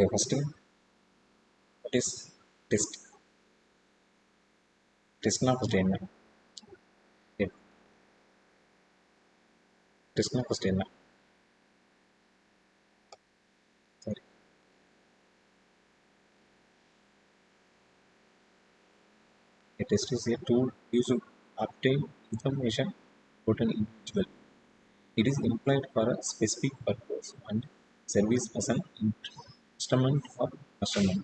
Okay, first, what is test? Testனா first என்ன? Testனா first என்ன? Sorry. A test is a tool used to obtain information about an individual. It is employed for a specific purpose and service as an instrument of measurement.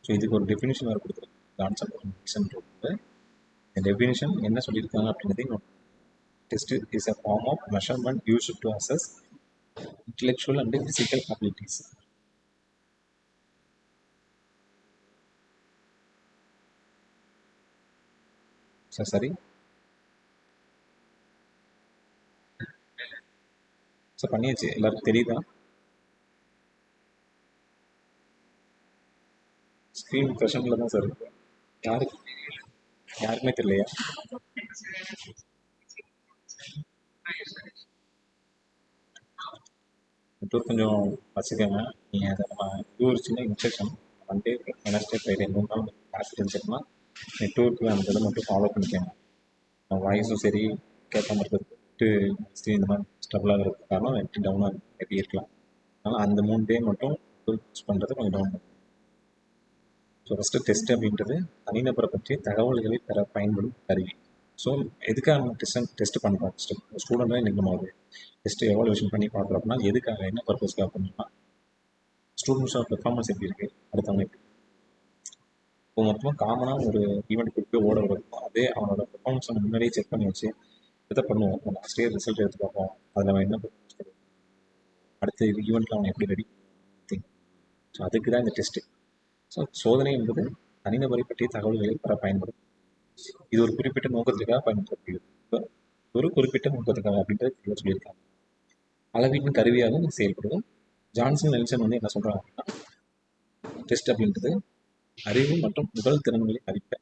So இதுக்கு ஒரு definition வேறு கொடுத்துருக்கு. Concept இந்த definition என்ன சொல்லியிருக்காங்க அப்படிங்கிறது test is a form of measurement used to assess intellectual and physical abilities. சரி sir பண்ணியாச்சு, எல்லாருக்கும் தெரியுதா? ஸ்க்ரீன் ப்ரெஷனில் தான் சார் இருக்கு. யாருக்குமே தெரியலையா? நெட்ஒர்க் கொஞ்சம் வச்சுக்கோங்க. நீங்கள் அதை நம்ம இது ஒரு சின்ன இன்ஸ்ட்ரக்ஷன் மண்டே வெனஸ்டே ஃப்ரைடே 3 நாள் கிளாஸ் இருந்துச்சுன்னா நெட்ஒர்க்கு அந்த இதை மட்டும் ஃபாலோ பண்ணிக்கோங்க. வாய்ஸும் சரி கேட்காம இருக்கிறதுக்கு இந்த மாதிரி ஸ்டபிளாக இருக்கிறதுக்கு காரணம் நெட் டவுனாக எப்படி இருக்கலாம். அதனால் அந்த 3 டே மட்டும் யூஸ் பண்ணுறது கொஞ்சம் டவுன் பண்ணும். ஸோ ஃபஸ்ட்டு டெஸ்ட் அப்படின்றது தனிநபரை பற்றி தகவல்களை பெற பயன்படும் கருவி. ஸோ எதுக்காக நம்ம டெஸ்ட் பண்ணுறோம்? ஸ்டூடெண்ட்டாக இன்றைக்கி நம்ம ஒரு டெஸ்ட்டு எவாலுவேஷன் பண்ணி பார்க்குறோம் அப்படின்னா எதுக்காக, என்ன பர்பஸ்க்காக பண்ணணும்னா ஸ்டூடெண்ட்ஸோட பெர்ஃபார்மன்ஸ் எப்படி இருக்குது, அடுத்தவங்க எப்படி. இப்போ மொத்தமாக காமனாக ஒரு ஈவெண்ட் கொடுத்து ஓட விடுறோம், அதே அவனோட பெர்ஃபார்மன்ஸை முன்னாடியே செக் பண்ணி வச்சு எதை பண்ணுவோம், லாஸ்ட் இயர் ரிசல்ட் எடுத்து பார்ப்போம், அதில் அவன் என்ன பெர்ஃபார்மன்ஸ் பண்ணுவோம், அடுத்த ஈவெண்ட்டில் அவன் எப்படி ரெடி. ஸோ அதுக்கு தான் இந்த டெஸ்ட்டு. ஸோ சோதனை என்பது தனிநபரை பற்றிய தகவல்களை பெற பயன்படும். இது ஒரு குறிப்பிட்ட நோக்கத்துக்காக பயன்படுத்தப்படுகிறது. ஒரு குறிப்பிட்ட நோக்கத்துக்காக அப்படின்றது சொல்லியிருக்காங்க. அளவீட்டின் கருவியாக செயல்படுது. ஜான்சன் நெல்சன் வந்து என்ன சொல்றாங்க அப்படின்னா, டெஸ்ட் அப்படின்றது அறிவு மற்றும் உடல் திறன்களை அறிக்க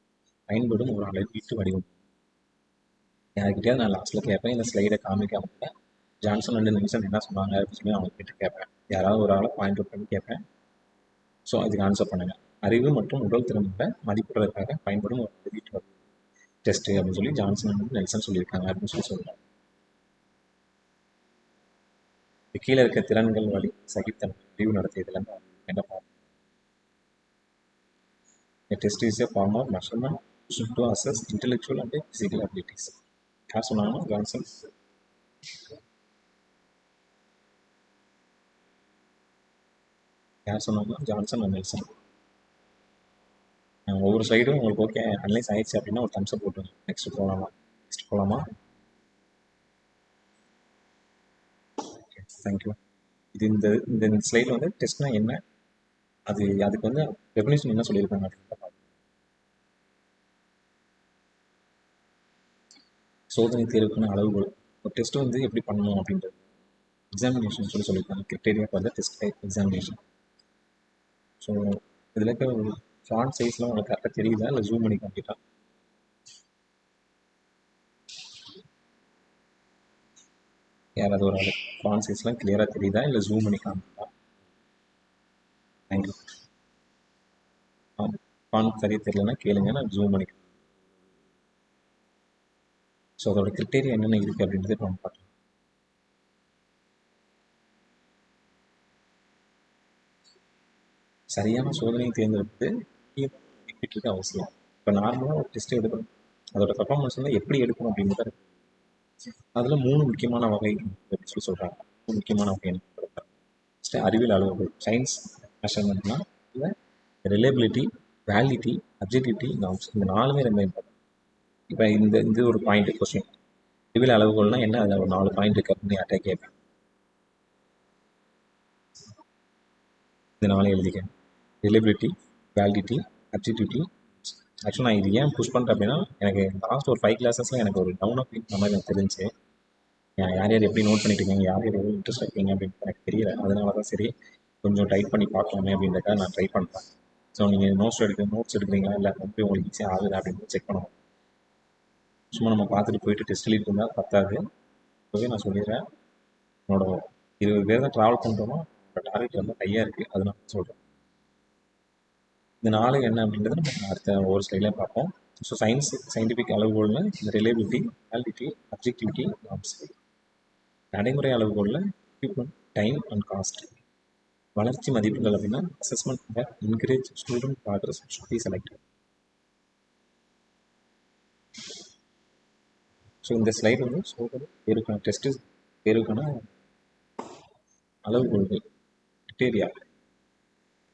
பயன்படும் ஒரு அளவீட்டு வடிவம். யார்கிட்டயாவது நான் லாஸ்ட்ல கேட்பேன், இந்த ஸ்லைடை காமிக்காம ஜான்சன் அண்ட் நெல்சன் என்ன சொன்னாங்க அப்படின்னு சொல்லி அவங்க கிட்ட கேட்பேன். யாராவது ஒரு ஆளை பாயிண்ட் அவுட் பண்ணி கேட்பேன். ஸோ அதுக்கு ஆன்சர் பண்ணுங்க. அறிவு மற்றும் உடல் திறன்களை மதிப்பிடுறதுக்காக பயன்படும் ஒரு அளவீட்டு வடிவம் டெஸ்ட் அப்படின்னு சொல்லி ஜான்சன் அண்ட் நெல்சன் சொல்லியிருக்காங்க அப்படின்னு சொல்லி சொல்றாங்க. கீழே இருக்க திறன்கள் வழி சகித்தன்மை முடிவு நடத்தியதுல என்ன பார்ப்போம். A test is a form of measurement used to assess intellectual and physical abilities. யார் சொன்னாங்கன்னா ஜான்சன். யார் சொன்னாங்கன்னா ஜான்சன் அண்ட் நெல்சன். ஒவ்வொரு ஸ்லைடும் உங்களுக்கு ஓகே அனலைஸ் ஆயிடுச்சு அப்படின்னா ஒரு தம்ஸ் அப் போட்டுருங்க. நெக்ஸ்ட் போகலாமா? தேங்க்யூ. இது இந்த ஸ்லைடில் வந்து டெஸ்ட்னா என்ன, அதுக்கு வந்து டெஃபினிஷன் என்ன சொல்லியிருக்காங்க அப்படின்னு பார்ப்போம். சோதனை தேர்வுக்கான அளவுகோல். ஒரு டெஸ்ட் வந்து எப்படி பண்ணணும் அப்படின்றது எக்ஸாமினேஷன் சொல்லியிருக்காங்க. Criteria for the test type examination. So இதில் இருக்க ஒரு ஃபாண்ட் சைஸ்லாம் உங்களுக்கு கரெக்டாக தெரியுதா இல்லை ஜூம் பண்ணி காமிக்கிட்டா? யாராவது ஒரு ஆள் ஃபாண்ட் சைஸ்லாம் கிளியராக தெரியுதா இல்லை ஜூம் பண்ணி காமிக்கிட்டா? தேங்க்யூ. ஃபாண்ட் சரியாக தெரியலன்னா கேளுங்க, நான் ஜூம் பண்ணிக்கிறேன். ஸோ அதோட கிரிட்டேரியா என்னென்ன இருக்குது அப்படின்றத நம்ம பார்க்கலாம். சரியான சோதனையை தேர்ந்தெடுத்து இருக்க அவசியம். இப்போ நார்மலாக ஒரு டெஸ்ட் எடுக்கணும், அதோட பர்ஃபார்மன்ஸ் வந்து எப்படி எடுக்கணும் அப்படிங்கிறது அதில் 3 முக்கியமான வகை அப்படின்னு சொல்லி சொல்கிறாங்க. 3 முக்கியமான வகை ஃபஸ்ட்டு அறிவியல் அளவுகள், சயின்ஸ் மெஷர்மெண்ட்னா இல்லை ரிலேபிலிட்டி, வேலிடிட்டி, அப்ஜெக்டிவிட்டி, நார்ம்ஸ். இந்த 4மே ரொம்ப இம்பார்ட்டன்ட். இப்போ இந்த ஒரு பாயிண்ட் கொஸ்டின், அறிவியல் அளவுகள்னா என்ன, அதில் ஒரு 4 பாயிண்ட் இருக்கு அப்படின்னு யார்ட்டே கேட்பேன். இந்த 4 எழுதிக்கேன். Reliability, validity, objectivity. ஆக்சுவலாக நான் இது ஏன் புஷ் பண்ணுறேன் அப்படின்னா, எனக்கு லாஸ்ட் ஒரு 5 கிளாஸஸில் எனக்கு ஒரு டவுன் ஆஃப் இந்த மாதிரி எனக்கு தெரிஞ்சு யார் யார் எப்படி நோட் பண்ணிட்டு இருக்கீங்க, யார் யார் எவ்வளோ இன்ட்ரெஸ்ட் இருக்கீங்க அப்படின்னு எனக்கு தெரியல. அதனால தான் சரி கொஞ்சம் டைப் பண்ணி பார்க்கலாமே அப்படின்றத நான் ட்ரை பண்ணுறேன். ஸோ நீங்கள் நோட்ஸ் எடுக்கிறீங்களா இல்லை வந்து உங்களுக்கு ஈஸியாக ஆகுது அப்படின்னு செக் பண்ணணும். சும்மா நம்ம பார்த்துட்டு போயிட்டு டெஸ்ட் எழுதிட்டு இருந்தால் பத்தாது. இப்போவே நான் சொல்லிடுறேன், என்னோட 20 பேர் தான் ட்ராவல் பண்ணுறோமோ என்னோட டார்கெட் வந்து ஹையாக இருக்குது. அதனால சொல்கிறேன். இந்த 4 என்ன அப்படின்றத நம்ம அடுத்த ஒரு ஸ்லைடில் பார்ப்போம். ஸோ சயின்டிஃபிக் அளவுகோல்னா இந்த ரிலேபிலிட்டி, வேலிடிட்டி, அப்ஜெக்டிவிட்டி, நார்ம்ஸ். நடைமுறை அளவுகோல்ல எக்யூப்மெண்ட், டைம் அண்ட் காஸ்ட். வளர்ச்சி மதிப்புகள் அப்படின்னா assessment that encourage student progress should be selected. So இந்த ஸ்லைடு வந்து சோதனை தேர்வுக்கான டெஸ்ட்டு தேர்வுக்கான அளவுகோல்கள், கிரிட்டேரியா,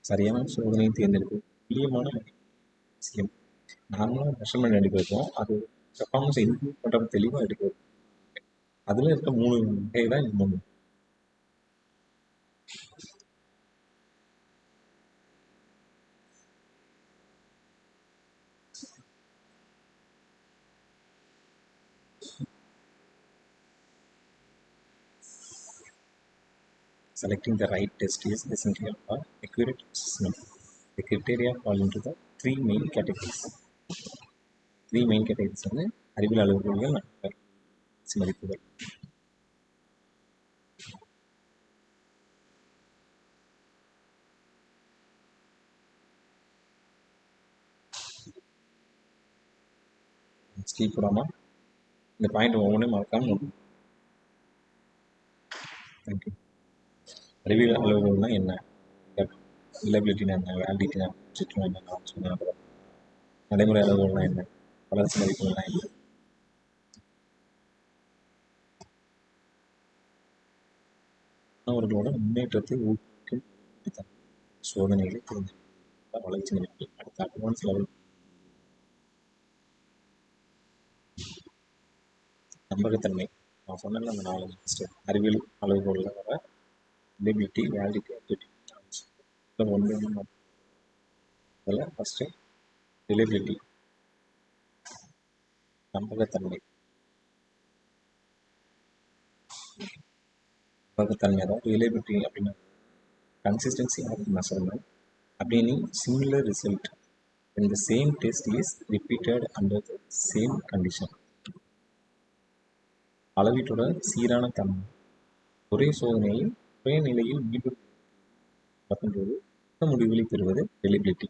சரியான சோதனையை தேர்ந்தெடுப்பு, துல்லியமான விஷயம். நார்மலாக மெஷர்மெண்ட் எடுக்கிறோம், அது பெர்ஃபார்மன்ஸை இம்ப்ரூவ் பண்ணுறது தெளிவாக எடுக்கிறது. அதில் இருக்க 3 வகை தான் இந்த 3. Selecting the right test is essential for accurate assessment. The criteria fall into the 3 main categories. 3 main categories வந்து அறிவியல் அளவுகோல்கள், மதிப்புகள். ஸ்கிப் போடாமல் இந்த பாயிண்ட் ஒவ்வொன்றையும் மறக்காம. தேங்க்யூ. அறிவியல் அளவுகோல்னா என்ன, ரிலையபிலிட்டினா என்ன, வேலிடிட்டினா அப்ஜெக்டிவ்னா என்ன, நார்ம்ஸ் என்ன, நடைமுறை அளவுகோல்னா என்ன, வளர்ச்சி மதிப்புகள்னா என்ன. மாணவர்களோட முன்னேற்றத்தை ஊக்குவிக்கும் சோதனைகளை தேர்ந்தெடுக்க வளர்ச்சி மதிப்புகள். அடுத்த அட்வான்ஸ் லெவல் நம்பகத்தன்மை. நான் சொன்னேன்ல அந்த 4 ஸ்டெப் அறிவியல் அளவுகோலில் வர ரிலேபிலிட்டி, வேலிடிட்டி, அப்ஜெக்டிவ், நார்ம்ஸ். இதில் ஒன்று அதில் ஃபஸ்ட்டு ரிலேபிலிட்டி, நம்பகத்தன்மை. நம்பகத்தன்மை அதாவது ரிலேபிலிட்டி அப்படின்னா கன்சிஸ்டன்சி ஆஃப் மெஷர்மெண்ட் அப்படின்னு similar result when the same test is repeated under the same condition. அளவீட்டோட சீரான தன்மை, ஒரே சோதனையை ஒரே நிலையில் மீண்டும் பார்க்கும்போது முடிவுகளை பெறுவது ரிலேபிலிட்டி.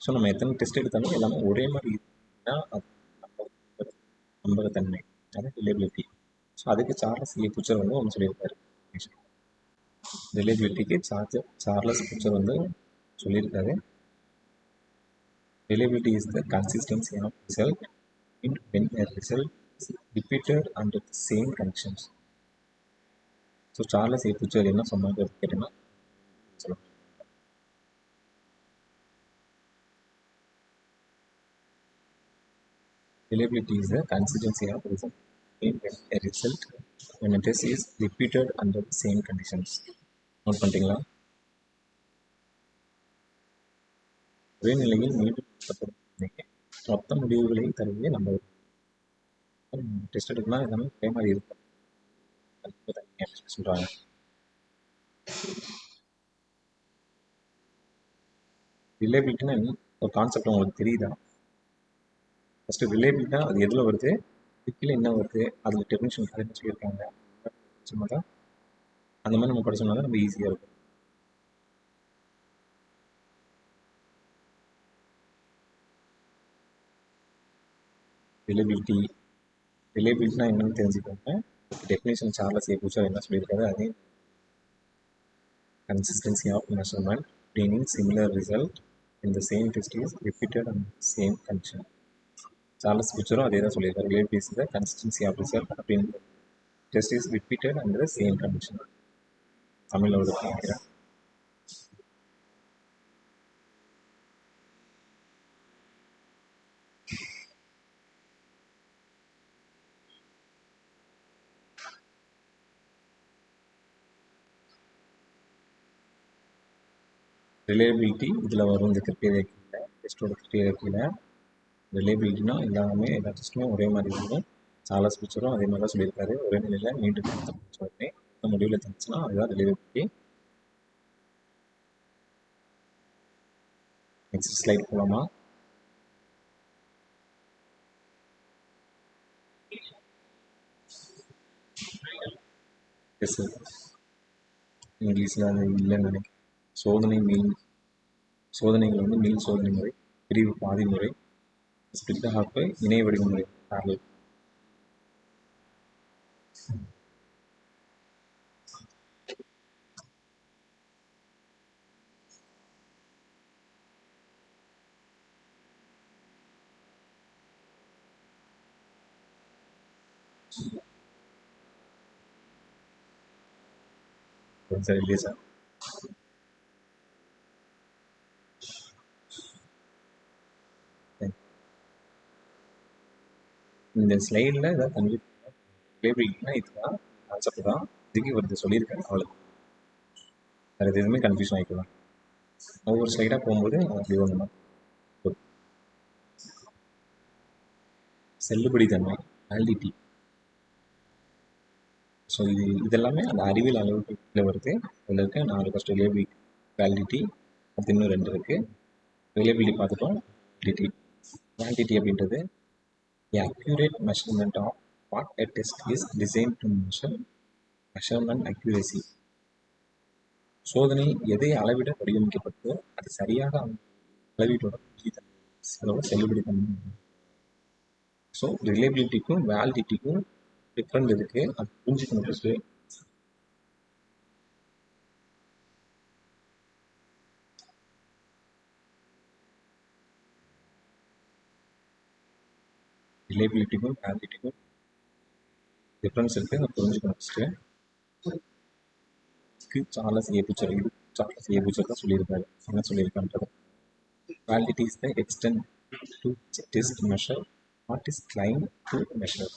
ஸோ நம்ம எத்தனை டெஸ்ட் எடுத்தாலும் எல்லாமே ஒரே மாதிரி இருக்குன்னா அது நம்பகத்தன்மை, அது ரிலேபிலிட்டி. ஸோ அதுக்கு சார்லஸ் ஏ புச்சர் வந்து ஒன்று சொல்லியிருக்காரு. ரிலேபிலிட்டிக்கு சார்லஸ் புச்சர் வந்து சொல்லியிருக்காரு, reliability is the consistency of result when a result is repeated under the same conditions. So Charles A butcher என்ன சொன்னாங்க கேட்டீங்கன்னா, reliability is the consistency of result when a result when a test is repeated under the same conditions. Note பண்ணிட்டீங்களா? ஒரே நிலையில் மீண்டும் மொத்த முடிவுகளை தருவதே நம்ம டெஸ்ட் எடுக்கலாம், எல்லாமே ஒரே மாதிரி இருக்கும் சொல்றாங்க. ரிலேபிலிட்டினா ஒரு கான்செப்ட் உங்களுக்கு தெரியுதா? ஃபஸ்ட்டு ரிலேபிலிட்டினா அது எதில் வருது, கீழே என்ன வருது, அதில் டெஃபினிஷன் என்ன சொல்லியிருக்காங்க, சும்மா தான் அந்த மாதிரி நம்ம படிச்சோம்னா தான் நம்ம ஈஸியாக இருக்கும். ரிலேபிலிட்டினா என்னன்னு தெரிஞ்சுக்கோங்க. டெஃபினேஷன் சார்லஸ் ஏ புச்சர் என்ன சொல்லியிருக்காரு, அதே consistency of measurement obtaining similar result in the same test is repeated on the same condition. Charles புச்சரும் அதே தான் சொல்லியிருக்காரு, reliability is the consistency of result அப்படின்னு test is repeated and the same condition. தமிழில் ஒரு கேட்குறேன். ரிலேபிலிட்டி இதில் வரும் இந்த கிரிட்டேரியா கீழே, டெஸ்ட்டோட கிரிட்டேரியா கீழே. ரிலேபிலிட்டினா எல்லாமே எல்லா டெஸ்ட்டுமே ஒரே மாதிரி இருக்கும். சார்லஸ் புச்சரும் அதே மாதிரி தான் சொல்லியிருக்காரு, ஒரே நிலையில் மீண்டும் உடனே இந்த முடிவில் தெரிஞ்சுன்னா அதுதான் ரிலேபிலிட்டி. நெக்ஸ்ட் ஸ்லைட் போகலாமா? எஸ், இங்கிலீஷில் அது இல்லைன்னு நினைக்கிறேன். சோதனை மீன் சோதனைகள் வந்து மீள் சோதனை முறை, பிரிவு பாதி முறை, ஸ்பிளிட் ஹாப்பு, இணைய வடிவமுறை parallel. சார் இல்லையா சார்? இந்த ஸ்லைடில் ஏதாவது கன்ஃபியூ லேபிள்னா இதுதான் கான்செப்ட் தான், இதுக்கு வருது சொல்லியிருக்கேன் அவ்வளோ. வேறு எதுவுமே கன்ஃபியூஷன் ஆகிக்கலாம். ஒவ்வொரு ஸ்லைடாக போகும்போது அப்படி ஒன்று செல்லுபடித்தன்மை, வேலிடிட்டி. ஸோ இதெல்லாமே அந்த அறிவியல் அளவுகளில் வருது. அதில் இருக்க 4 ஃபஸ்ட்டு ரிலேபிலிட்டி, வேலிடிட்டி, அது இன்னும் 2 இருக்குது. ரிலேபிலிட்டி பார்த்துட்டோம். வேலிடிட்டி. வேலிடிட்டி அப்படின்றது accurate measurement of what a test is design to measurement accuracy. சோதனை எதை அளவிட வடிவமைக்கப்பட்டதோ அது சரியாக அளவீட்டோட அதோட செல்லுபடித்தன்மை. ஸோ ரிலேபிலிட்டிக்கும் வேலிடிட்டிக்கும் டிஃப்ரெண்ட் இருக்குது, அது புரிஞ்சுக்கணும் ஃபஸ்ட்டு. ரிலேபிலிட்டிக்கும் வேலிடிட்டிக்கும் டிஃப்ரென்ஸ் இருக்குது, அதை புரிஞ்சுக்கணும் ஃபஸ்ட்டு. சார்லஸ் ஏ பூச்சர், இது சார்லஸ் ஏ பூச்சர் தான் சொல்லியிருக்காரு. என்ன சொல்லியிருக்கான்றது, validity is the extent to test measure what is claim to measure.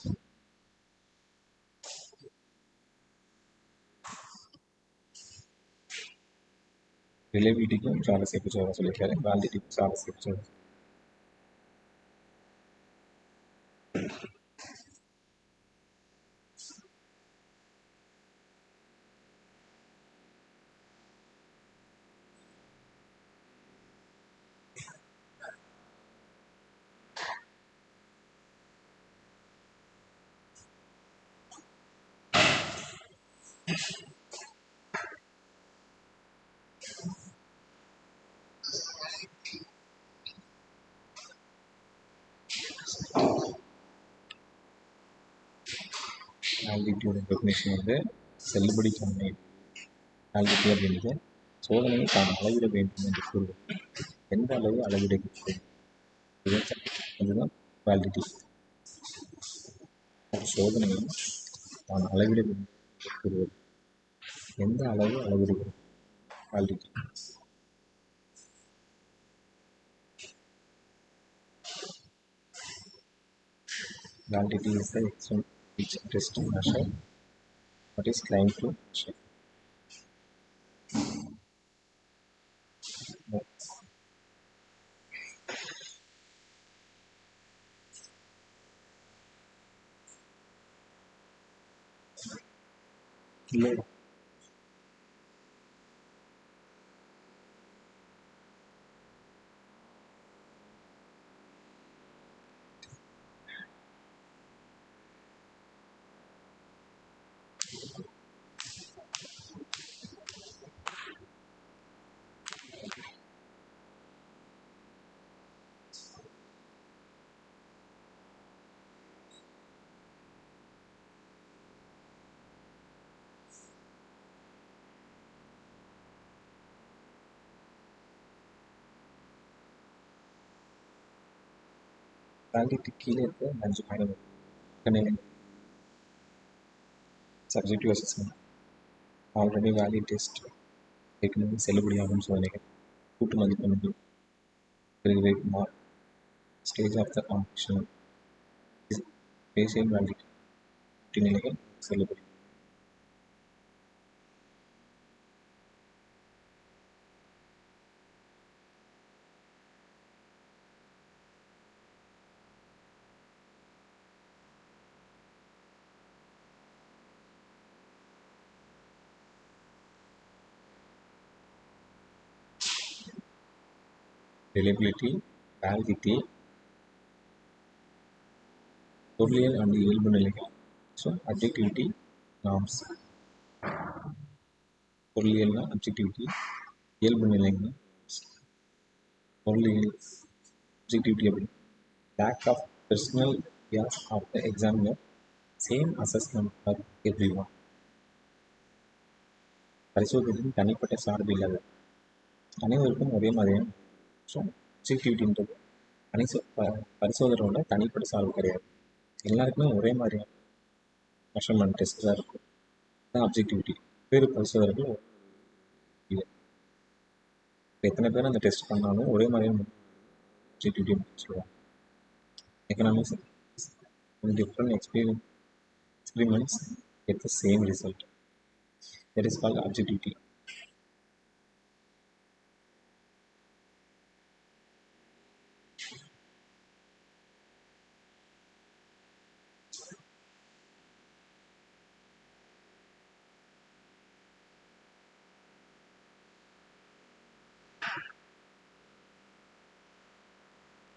ரிலேபிலிட்டிக்கும் சார்லஸ் ஏ பூச்சர் தான் சொல்லியிருக்காரு, வேலிடிட்டிக்கும் சார்லஸ் ஏ பூச்சர். வேலிடிட்டியோட டெஃபினேஷன் வந்து செல்லுபடித்தன்மை. வேலிடிட்டி அப்படின்றது சோதனையை தான் அளவிட வேண்டும் என்று கூறுவது. எந்த அளவு அளவிடுகிறது அதுதான் வேலிடிட்டி. சோதனையை தான் அளவிட வேண்டும் என்று கூறுவது. எந்த அளவு அளவிடுகிறது validity. Validity is the extent which test to measure what is claimed to measure. இல்லை வேலிடிட்டி கீழே இருக்க 5 point subjective assessment, already valid test, ஏற்கனவே செல்லுபடியாகும் சோதனைகள், கூட்டு மதிப்பெண்கள், great mark, stage of the competition, spatial validity, நிலைகள் செல்லுபடி. ரிலையபிலிட்டி, வேலிடிட்டி, பொருளியல் அண்ட் இயல்பு நிலைகள். So objectivity, norms. பொருளியல்னா அப்ஜெக்டிவிட்டி, இயல்பு நிலைகள். only objectivity அப்படின்னு lack of personal bias of the examiner, same assessment for everyone. பரிசோதனையின் தனிப்பட்ட சார்பு இல்லாத அனைவருக்கும் ஒரே மாதிரியான objectivityன்றது பரிசோதனையோட தனிப்பட்ட சார்பு கிடையாது. எல்லாருக்குமே ஒரே மாதிரியான மெஷர்மெண்ட் டெஸ்ட் தான் இருக்கும். அதுதான் அப்ஜெக்டிவிட்டி. வேறு பரிசோதனைகள் இல்லை. எத்தனை பேர் அந்த டெஸ்ட் பண்ணாலும் ஒரே மாதிரியான objectivity அப்படின்னு சொல்லுவாங்க. Economics in different experiments get the same result. That is called objectivity.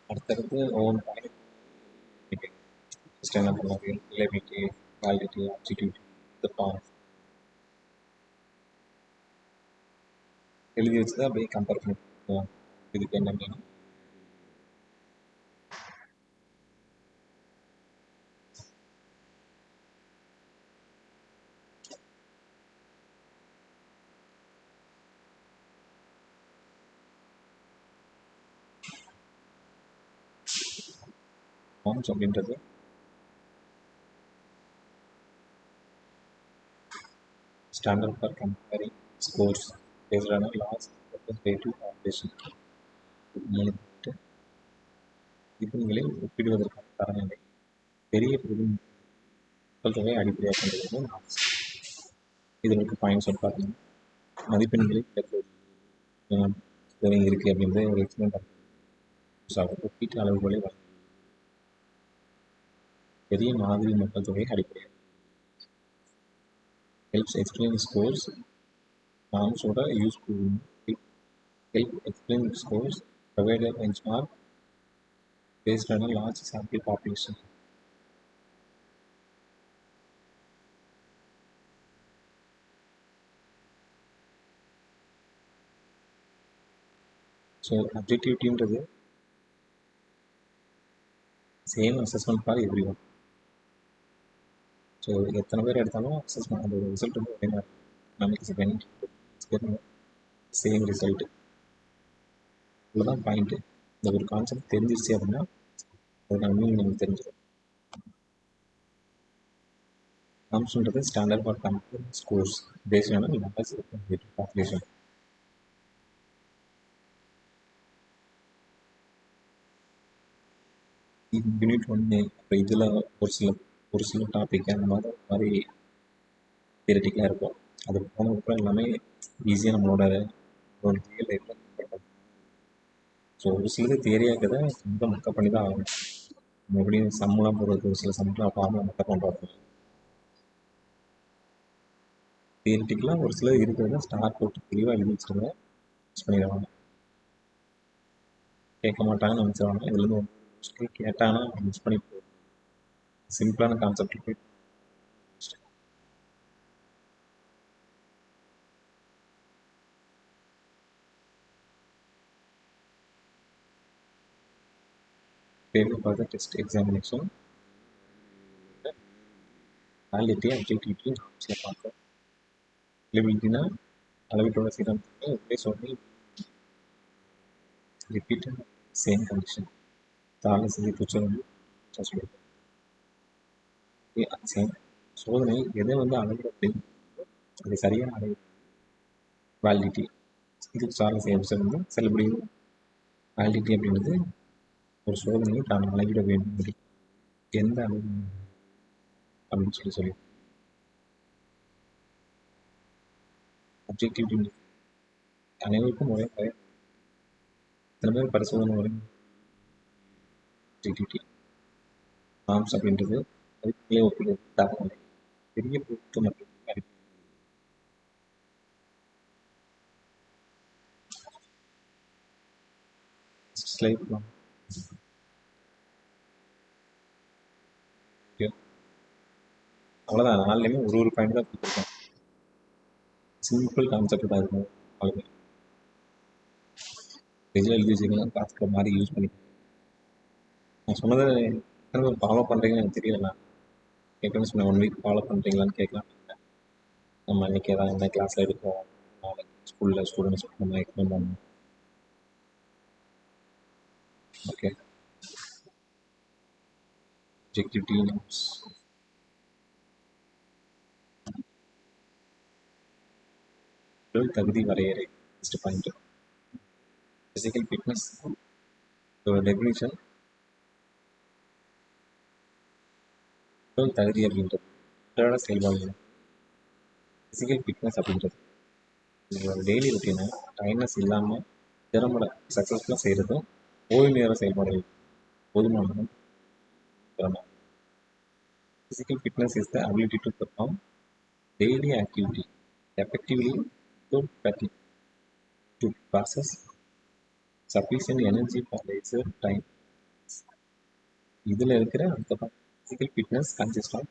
அடுத்தடுத்து ஒவ்வொரு பாயிண்ட் என்ன பண்ணுவாங்க, ரிலேபிலிட்டி, வேலிடிட்டி, ஆப்ஜெக்டிவிட்டி, இந்த பாயிண்ட் எழுதி வச்சு தான் அப்படியே கம்பேர் பண்ணி இதுக்கு என்ன மீனிங். நார்ம்ஸ் அப்படின்றது standard for comparing scores based on loss relative population. விதிமுறைகளை ஒப்பிடுவதற்கான தரநிலை பெரிய மக்கள் தொகை அடிப்படையாக கொண்டது நார்ம்ஸ். இதற்கு பாயிண்ட்ஸ் வந்து பார்த்தீங்கன்னா மதிப்பெண்களை இருக்குது அப்படின்றத ஒரு எக்ஸ்பிளைன் ஒப்பீட்டு அளவுகளை பெரிய மாதிரி மக்கள் தொகை அடிப்படையாக helps explain scores. நார்ம்ஸோட use help explain scores, provide a benchmark based on a large sample population. So அப்ஜெக்டிவிட்டின்றது same assessment for every one. So எத்தனை பேர் எடுத்தாலும் அசஸ்மெண்ட் அந்த ரிசல்ட் வந்து ஒரே மாதிரி நமக்கு சேம் ரிசல்ட்டு. இவ்வளோதான் பாயிண்ட்டு. இந்த ஒரு கான்செப்ட் தெரிஞ்சிருச்சு அப்படின்னா அதுக்கான மீனிங் நமக்கு தெரிஞ்சிடும். நார்ம்ஸ்ன்றது standard for comparing scores based on large population. Unit 1 இப்போ இதில் ஒரு சில டாபிக் அந்த மாதிரி தியரட்டிக்கலாக இருக்கும். அது போனதுக்கப்புறம் எல்லாமே ஈஸியாக நம்மளோட ரியல் லைஃப்பில். ஸோ ஒரு சிலது தியரியாக இருக்கிறத ரொம்ப மக்கப் பண்ணி தான் ஆகணும். மறுபடியும் சம்மெலாம் போடுறது, ஒரு சில சம்மெலாம் ஃபார்முலா மக்கப் பண்ணுறாங்க. தியரட்டிக்கலாக ஒரு சிலது இருக்கிறத ஸ்டார் போட்டு தெளிவாக எழுதி வச்சுருங்க, யூஸ் பண்ணிடுவாங்க. கேட்க மாட்டாங்கன்னு நினச்சிடுவாங்க. இதுலேருந்து கேட்டாங்கன்னா மிஸ் பண்ணி போகும். சிம்பிளான கான்செப்ட் போய் failure for the test examination. Validity, objectivity நார்ம்ஸில் பார்க்குறோம். ரிலேபிலிட்டினா அளவீட்டோட சீரமைப்பு ஒரே சொல்லி ரிப்பீட்டட் சேம் கண்டிஷன் தாழ செய்தி பூச்சை வந்து சொல்லியிருக்கோம். சேம் சோதனை எதை வந்து அளவிட அதை சரியாக அளவு வேலிடிட்டி. இதுக்கு சார்ந்த செயல்கள் வந்து செல்லுபடி. வேலிடிட்டி அப்படின்றது ஒரு சோதனையை தான் அளவிட வேண்டும் எந்த அளவு அப்படின்னு சொல்லி அப்ஜெக்டிவிட்டி அனைவருக்கும் ஒரே இத்தனை பேர் பரிசோதனை வரும். அப்ஜெக்டிவிட்டி நார்ம்ஸ் அப்படின்றது அதுக்குள்ளே ஒப்பிடுறது தரநிலை பெரிய பொருட்கள் மற்றும் ஸ்லைட் அவ்வளோதான். நாலுலேயுமே ஒரு பாயிண்ட் தான் கொடுத்துருக்கோம். சிம்பிள் கான்செப்ட் தான் இருக்கும். அவ்வளோ பேஜில் எழுதி வச்சுக்கலாம், பார்த்துக்கிற மாதிரி யூஸ் பண்ணி. நான் சொன்னதை எத்தனை பேர் ஃபாலோ பண்ணுறீங்கன்னு எனக்கு தெரியல. கேட்கணும்னு சொன்னேன், 1 வீக் ஃபாலோ பண்ணுறீங்களான்னு கேட்கலாம். நம்ம இன்னைக்கு ஏதாவது எந்த கிளாஸில் எடுப்போம், நாளைக்கு ஸ்கூலில் ஸ்டூடெண்ட்ஸ் நம்ம எக்ஸ்பிளைன் பண்ணணும். Okay, objective T notes. தகுதி வரையறை first point. Physical fitness definition. தகுதி அப்படின்றது அன்றாட செயல்பாடு. ஃபிசிக்கல் ஃபிட்னஸ் அப்படின்றது உங்களோட டெய்லி ரொட்டீனை டைம்னஸ் இல்லாமல் திறம்பட சக்ஸஸ்ஃபுல்லாக செய்கிறதும் ஓய்வு நேர செயல்பாடுகள் போதுமானதும் திறமை. Physical fitness is the ability to perform daily activity effectively without fatigue, to process sufficient energy for leisure time. இதில் இருக்கிற அடுத்த physical fitness consists of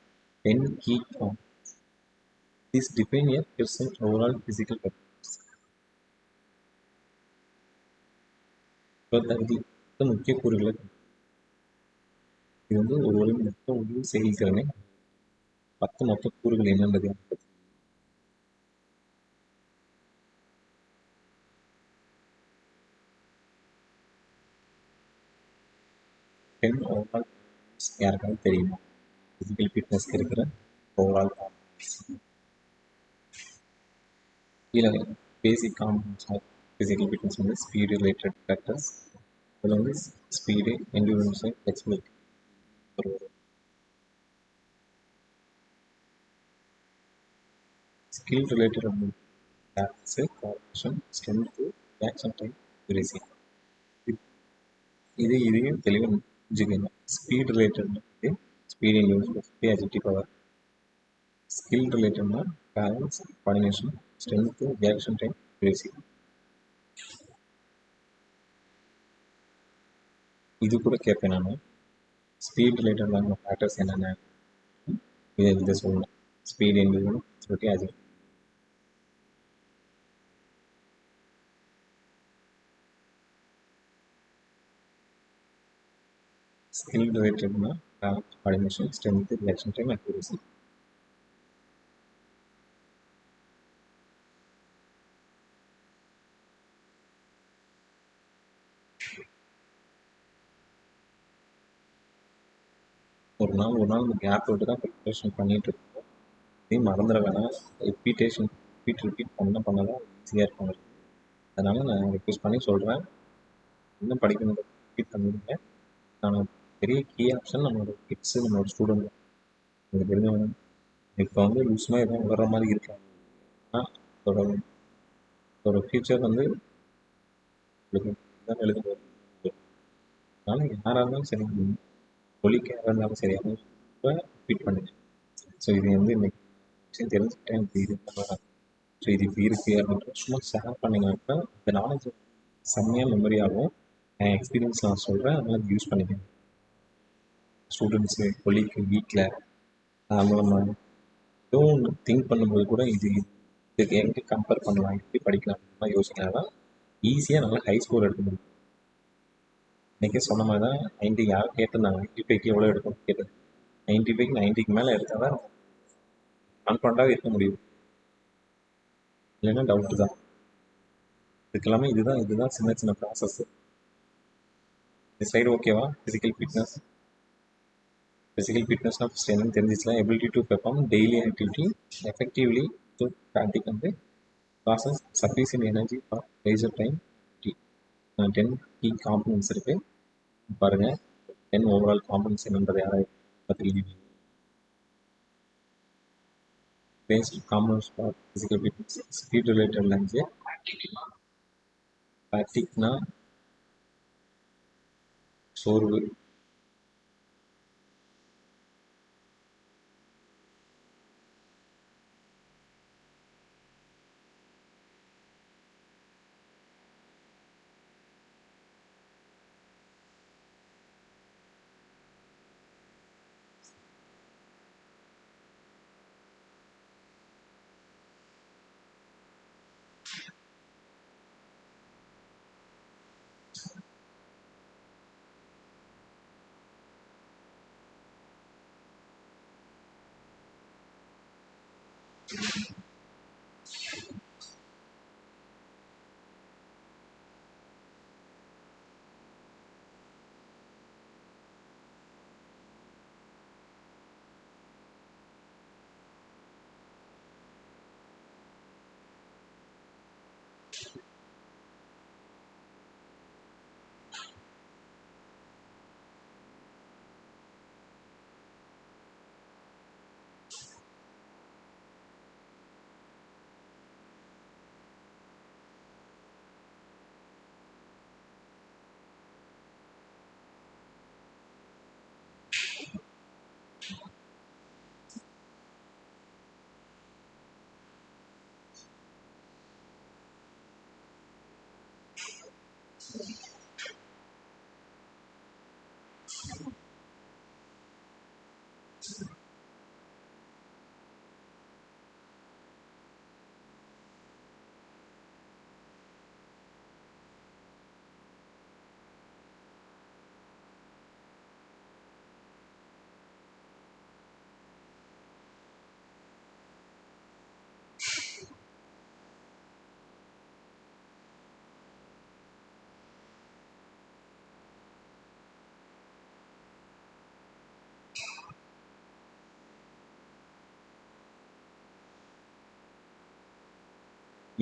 10 key components. This define a person's overall physical performance. தகுதி முக்கிய கூறுகளை இது வந்து ஒரு மொத்த உடல் செயல்திறனை 10 மொத்த கூறுகள் என்னன்றது. 10 ஓவரால் யாருக்காவது தெரியுமா ஃபிசிக்கல் ஃபிட்னஸ்க்கு இருக்கிற ஓவரால் கீழே basic components of physical fitness வந்து ஸ்பீடு ரிலேட்டட் ஃபேக்டர்ஸ். அதில் வந்து speed, endurance, flexibility. Skill related அப்படின்னு balance, coordination, strength, action time, receive. இதையும் தெளிவாக புரிஞ்சுக்கணும். ஸ்பீட் ரிலேட்டட்னா speed, endurance, agility power. Skill ரிலேட்டட்னா balance, coordination, strength, action time, receive. இது கூட கேட்பேன் நான். ஸ்பீட் ரிலேட்டடான ஃபேக்டர்ஸ் என்னென்ன இதை சொல்லணும். Speed, endurance, flexibility, agility. Skill ரிலேட்டட்னா balance, coordination, strength, reaction time, accuracy. ஒரு நாள் கேப் விட்டு தான் ப்ரிப்பரேஷன் பண்ணிட்டு இருக்கோம். இதையும் மறந்துட வேணாம். ரிப்பீட் பண்ண தான் ஈஸியாக இருக்கும். அதனால் நான் ரிக்வெஸ்ட் பண்ணி சொல்கிறேன், இன்னும் படிக்கணும் ரிப்பீட் பண்ணிடுங்க. நான் பெரிய கீ ஆப்ஷன் நம்மளோட கிட்ஸு, நம்மளோட ஸ்டூடெண்ட் எனக்கு தெரிஞ்சவங்க. இப்போ வந்து லூஸ்மாக எதுவும் வர்ற மாதிரி இருக்காங்க. ஆனால் அதோட ஃபியூச்சர் வந்து உங்களுக்கு தான் எழுத போகுது. அதனால் யாராக இருந்தாலும் சரி, ஒலிக்காக இருந்தாலும் சரி, ரொம்ப ரிப்பீட் பண்ணுங்க. ஸோ இது வந்து இன்னைக்கு விஷயம் தெரிஞ்சுக்கிட்டேன். இது பண்ணுறேன். ஸோ இது இப்படி இருக்குது அப்படின்ட்டு சும்மா ஷேர் பண்ணிங்கனாக்கா இந்த நாலேஜ் செம்மையாக மெமரி ஆகும். என் எக்ஸ்பீரியன்ஸ் நான் சொல்கிறேன், அதனால் யூஸ் பண்ணிக்கேன். ஸ்டூடெண்ட்ஸு, கொலிக்கு, வீட்டில் நம்ம ஏதோ ஒன்று திங்க் பண்ணும்போது கூட இதுக்கு எங்கே கம்பேர் பண்ணலாம், எப்படி படிக்கலாம் யோசிக்கலாம் தான் ஈஸியாக நல்லா ஹை ஸ்கோர் எடுக்க முடியும். இன்றைக்கே சொன்ன மாதிரி தான் 90 யாரும் கேட்டிருந்தாங்க, 95க்கு எவ்வளோ எடுக்கணும்னு கேட்டது. 95க்கு 90க்கு மேலே எடுத்தால் தான் கான்ஃபிடண்ட்டாகவே இருக்க முடியும். இல்லைன்னா டவுட்டு தான். இதுக்கெல்லாமே இதுதான் சின்ன சின்ன ப்ராசஸ். இந்த ஸ்லைடு ஓகேவா? ஃபிசிக்கல் ஃபிட்னஸ்னா ஃபஸ்ட் என்னன்னு தெரிஞ்சிச்சுன்னா, ability to perform daily activity effectively to practice வந்து process sufficient energy for leisure time. 10 key components இருக்குது பாருங்கள். 10 ஓவரால் காம்பனன்ட்ஸ் என்னன்றது யாராவது பார்த்துக்கிட்டீங்க? Basic components for physical fitness. Speed related lunch. ஃபேட்டிக்னா சோர்வு.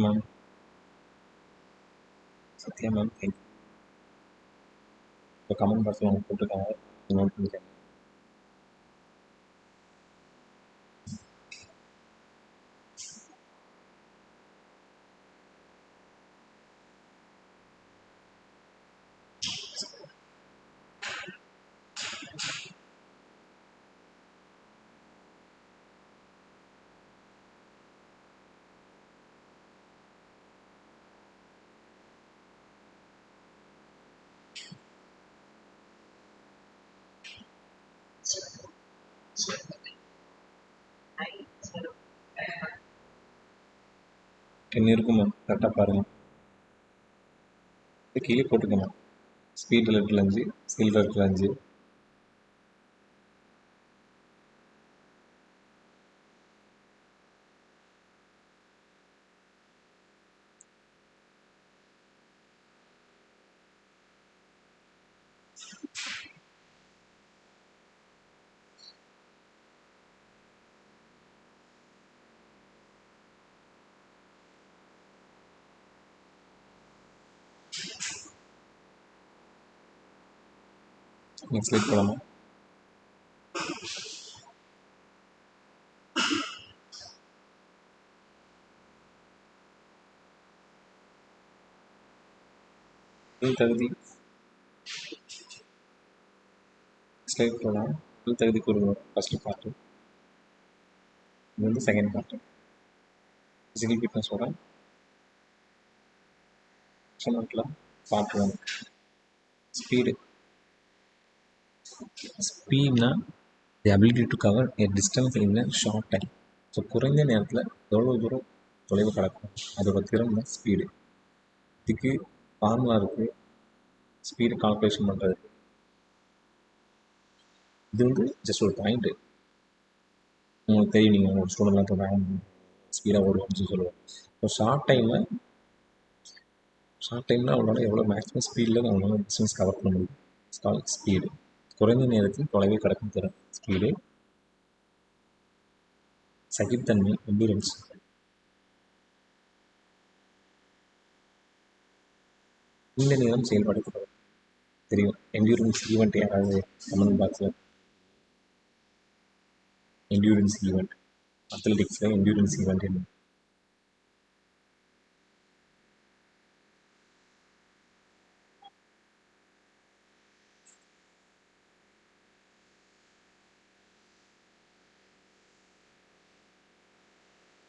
Ma'am Sathya ma'am thank you. இப்போ கமெண்ட் பாக்ஸில் அவங்க போட்டிருக்காங்க, நோட் பண்ணிக்கோங்க. என்ன இருக்கும் மேம் கரெக்டாக பாருங்கள். இது கீழே போட்டுக்கோங்க. ஸ்பீடில் இருக்கிற 5, ஸ்கில்ல இருக்கிற 5. நெக்ஸ்ட் லைக் போகலாமா? தகுதி ஸ்லைட் போகலாம். தகுதி கூறுவோம் ஃபஸ்ட்டு பார்ட்டு. இது வந்து செகண்ட் பார்ட்டு. ஃபிசிக்கல் ஃபிட்னஸோட ஆப்ஷனல் பார்ட் 1. ஸ்பீடு. ஸ்பீட்னா the ability to cover a distance in a short time. So குறைந்த நேரத்தில் எவ்வளோ தூரம் தொலைவு கடக்கும் அதோட திறன் தான் ஸ்பீடு. இதுக்கு ஃபார்முலா இருக்குது, ஸ்பீடு கால்குலேஷன் பண்ணுறது. இது வந்து ஜஸ்ட் ஒரு பாயிண்ட்டு. உங்களுக்கு தெரியும், நீங்கள் உங்கள் ஸ்டூடெண்ட்லாம் சொல்கிறாங்க ஸ்பீடாக ஓடுவோம்னு சொல்லுவோம். இப்போ ஷார்ட் டைமில் அவங்களால எவ்வளோ மேக்ஸிமம் ஸ்பீடில் அவங்களால டிஸ்டன்ஸ் கவர் பண்ண முடியும். It's call speed. குறைந்த நேரத்தில் தொலைவை கடக்கும் திறன் ஸ்பீடு. சகித்தன்மை எண்டிரன்ஸ். நீண்ட நேரம் செயல்படுத்தப்படும் தெரியும். என்டியூரன்ஸ் ஈவெண்ட் யாராவது கமெண்ட் பாக்ஸில் என்டியூரன்ஸ் ஈவெண்ட் அத்லெட்டிக்ஸில் என்டியூரன்ஸ் ஈவெண்ட் என்ன?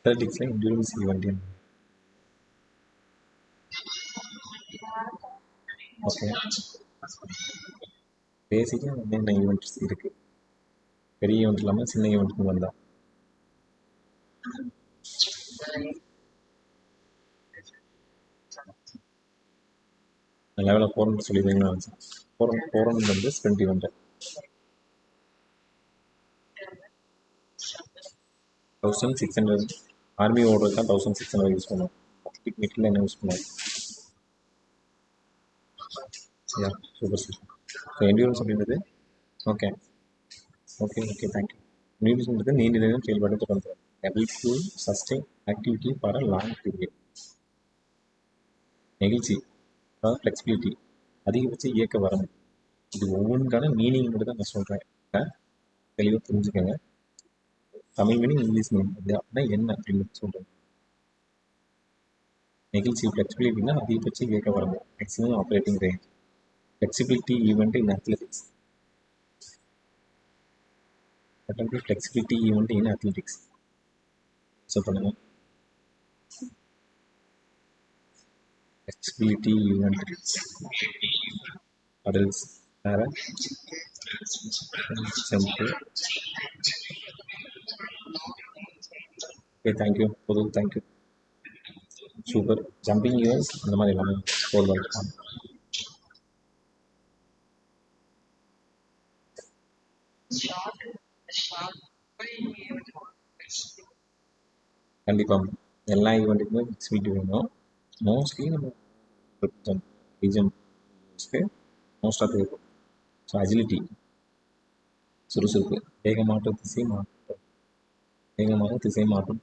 அத்லெட்டிக்ஸில் என்டியூரன்ஸ் ஈவெண்ட் என்ன? ஓகே, பேசிக்காக என்னென்ன ஈவெண்ட்ஸ் இருக்குது? பெரிய ஈவெண்ட் இல்லாமல் சின்ன ஈவெண்ட்னு வந்தால் லெவலில் போகிறோம்னு சொல்லிடுவீங்களா? போகிறோன்னு வந்து ஸ்ப்ரிண்ட் ஈவெண்ட்டு 1600 ஆர்மி ஓடுறது தான் 1600 யூஸ் பண்ணுவோம். அத்லெட்டிக் மீட்டில் என்ன யூஸ் பண்ணுவோம்? யா சூப்பர் சார். ஸோ என்டியூரன்ஸ் அப்படின்றது ஓகே ஓகே ஓகே தேங்க்யூ. என்டியூரன்ஸ்ன்றது நீண்ட நேரம் செயல்பாடு தொடர்ந்து ability to sustain activity for a long period. நெகிழ்ச்சி அதாவது ஃப்ளெக்சிபிலிட்டி, அதிகபட்ச இயக்க வரம்பு. இது ஒவ்வொன்றுக்கான மீனிங் மட்டும் தான் நான் சொல்கிறேன். தெளிவாக புரிஞ்சுக்கோங்க. தமிழ் மீனிங் இங்கிலீஷ் மீனிங் இது அப்படின்னா என்ன அப்படின்னு சொல்கிறேன். நெகிழ்ச்சி ஃப்ளெக்சிபிலிட்டினா அதிகபட்ச இயக்க வரம்பு, maximum operating range. Flexibility event இன் அத்லெட்டிக்ஸ். ஃப்ளெக்சிபிலிட்டி ஈவெண்ட் இன் அத்லெட்டிக்ஸ் ஸோ பண்ணுங்க. ஃப்ளெக்சிபிலிட்டி ஈவெண்ட் அடல்ட்ஸ் வேற ஜம்ப்பு. ஓகே தேங்க்யூ பொது தேங்க்யூ சூப்பர். ஜம்பிங் இயர்ஸ் அந்த மாதிரி எல்லாமே ஸ்கோர் பண்ணிருக்காங்க. கண்டிப்பாக எல்லா ஈவெண்ட்டுக்குமே ஃப்ளெக்சிபிலிட்டி வேணும். மோஸ்ட்லி நம்ம ஜம்ப்ஸ்க்கு மோஸ்ட் ஆஃப் இருக்கும். ஸோ அஜிலிட்டி சுறுசுறுப்பு, வேகமாக திசை மாற்றும், வேகமாக திசை மாற்றும்,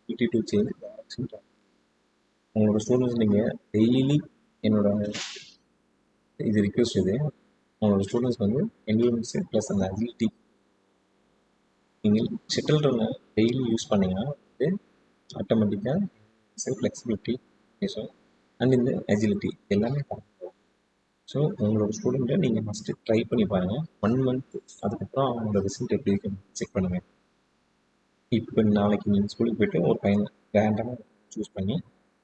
பிடி டு சேஞ்ச் டைரக்ஷன். உங்களோட ஸ்டூடெண்ட்ஸ் நீங்கள் டெய்லி என்னோட இது ரிக்வெஸ்ட் இது, உங்களோட ஸ்டூடெண்ட்ஸ் வந்து என்டியூரன்ஸு ப்ளஸ் அந்த அஜிலிட்டி நீங்கள் ஷட்டில் ரன்னை டெய்லி யூஸ் பண்ணிங்கன்னா வந்து ஆட்டோமேட்டிக்காக ஃப்ளெக்சிபிலிட்டி அண்ட் இந்த அஜிலிட்டி எல்லாமே பார்க்கணும். ஸோ உங்களோட ஸ்டூடெண்ட்டை நீங்கள் ஃபஸ்ட்டு ட்ரை பண்ணி பாருங்கள் 1 மந்த். அதுக்கப்புறம் அவங்களோட ரிசல்ட் எப்படி இருக்குன்னு செக் பண்ணுங்கள். இப்போ நாளைக்கு நீங்கள் ஸ்கூலுக்கு போய்ட்டு ஒரு பையனை ரேண்டமாக சூஸ் பண்ணி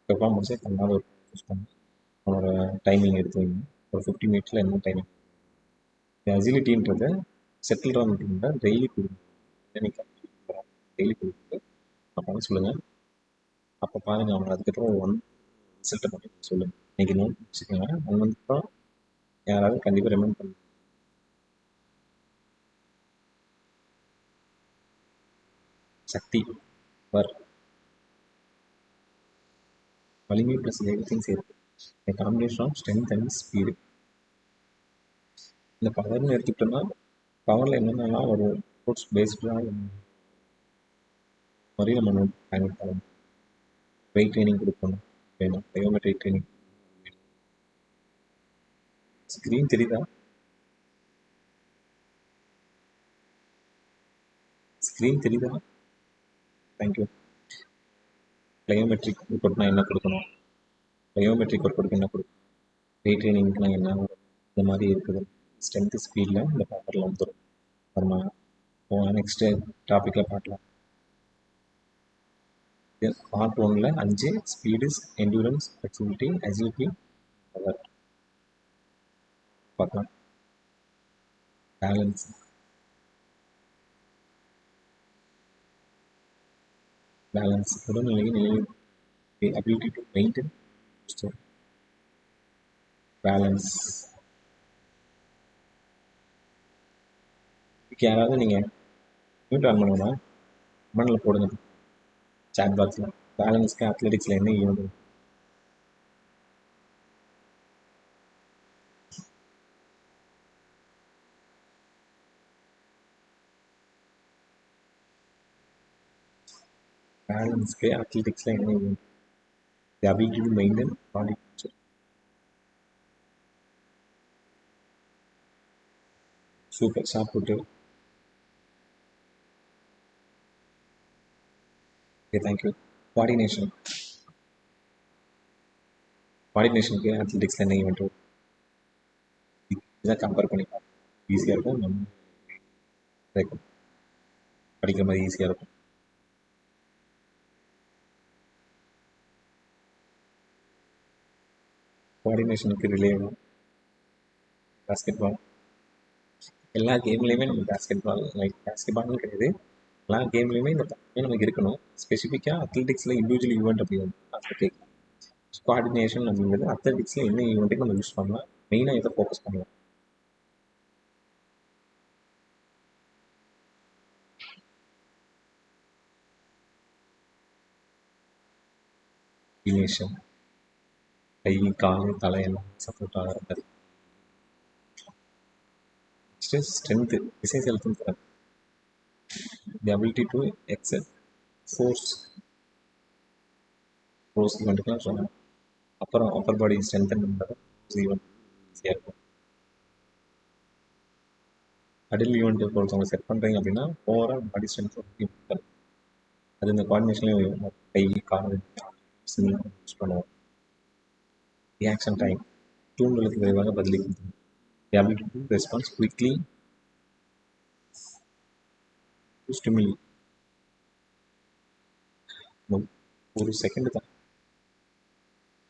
பெர்ஃபார்மன்ஸே பண்ணாத ஒரு சூஸ் பண்ணி அவனோட டைமிங் எடுத்து வைங்க. ஒரு 50 மினிட்ஸில் என்ன டைமிங். அஜிலிட்டின்றத செட்டில் ரன்ன்றத டெய்லி கொடுங்க. டெய்லி கொடுத்து அப்போ சொல்லுங்கள். அப்போ பாருங்கள் அவங்க அதுக்கப்புறம் 1 ரிசல்ட்டை பண்ணி சொல்லுங்கள். இன்றைக்கி நோட் வச்சுக்கோங்க. 1 மந்த் அப்புறம் யாராவது கண்டிப்பாக ரெமெண்ட் பண்ணுங்க. சக்தி வர் வலிமை ப்ளஸ் வேகத்தையும் சேர்த்து combination of strength and speed. இந்த பவர்னு எடுத்துக்கிட்டோம்னா பவரில் என்னென்னலாம் ஒரு ஸ்போர்ட்ஸ் பேஸ்டாக மாதிரி நம்ம நோட் ஹேண்டில் பண்ணணும். வெயிட் ட்ரைனிங் கொடுக்கணும் வேணும், பயோமெட்ரிக் ட்ரைனிங். ஸ்க்ரீன் தெரியுதா? ஸ்க்ரீன் தெரியுதா? தேங்க்யூ. பயோமெட்ரிக் ஒர்க் அவுட்னா என்ன கொடுக்கணும், பயோமெட்ரிக் ஒர்க் அவுட்க்கு என்ன கொடுக்கணும், வெயிட் ட்ரைனிங்க்குலாம் என்ன வரும், இந்த மாதிரி இருக்குது. ஸ்ட்ரென்த்து ஸ்பீடில் இந்த பவரில் வந்துடும். நம்ம நெக்ஸ்ட்டு டாப்பிக்கில் பார்க்கலாம். பார்ட் 1ல் 5 speed, endurance, flexibility, agility, power பார்க்கலாம். பேலன்ஸ் பேலன்ஸ் உடல்நிலையை நிலை ability to maintain பேலன்ஸ். இதுக்கு யாராவது நீங்கள் மியூட் ஆன் பண்ணுங்கன்னா கமெண்டில் போடுங்க சாட் பாக்ஸில். பேலன்ஸ்க்கு அத்லெட்டிக்ஸில் என்ன ஈவெண்ட்? பேலன்ஸ்க்கு அத்லெட்டிக்ஸில் என்ன event? The ability to maintain body picture. Super சாப்பிட்டு. Okay thank you. கோஆர்டினேஷன். கோஆர்டினேஷனுக்கு அத்லெட்டிக்ஸில் என்ன ஈவெண்ட் வரும்? இதான் கம்பேர் பண்ணி ஈஸியாக இருக்கும். நம்ம படிக்கிற மாதிரி ஈஸியாக இருக்கும். கோஆர்டினேஷனுக்கு ரிலேவும் பாஸ்கெட் பால். எல்லா கேம்லேயுமே நம்ம பாஸ்கெட் பால் லைக் பாஸ்கெட் பால்னு கிடையாது, எல்லா கேம்லேயுமே இந்த தன்மை நமக்கு இருக்கணும். ஸ்பெசிஃபிக்காக அத்லெட்டிக்ஸில் இண்டிவிஜுவல் ஈவெண்ட் அப்படி வந்து அதை கேட்கலாம். கோஆர்டினேஷன் அப்படிங்கிறது அத்லெட்டிக்ஸில் என்ன ஈவெண்ட்டுக்கு நம்ம யூஸ் பண்ணலாம், மெயினாக இதை ஃபோக்கஸ் பண்ணலாம். இனிஷியம் கை கால் தலையெல்லாம் சப்போர்ட் ஆகிற மாதிரி. நெக்ஸ்ட்டு ஸ்ட்ரென்த்து எக்ஸசைஸ் திறன். The ability to excel force throws ஈவெண்ட்டுக்கெலாம் சொன்னேன். அப்புறம் அப்பர் பாடி ஸ்ட்ரென்தன் பண்ணுறது ஈவெண்ட் ஈஸியாக இருக்கும். அடில் ஈவெண்ட்டு ஒருத்தவங்க செட் பண்ணுறீங்க அப்படின்னா ஓவரால் பாடி ஸ்ட்ரென்த் இம்ப்ரூவ். அது இந்த கோஆர்டினேஷன்லேயும் கை கால் யூஸ் பண்ணுவோம். ரியாக்ஷன் டைம் தூண்டுதலுக்கு விரைவாக பதிலளிக்கும். தி ability to response quickly to stimuli. ஒரு செகண்டு தான்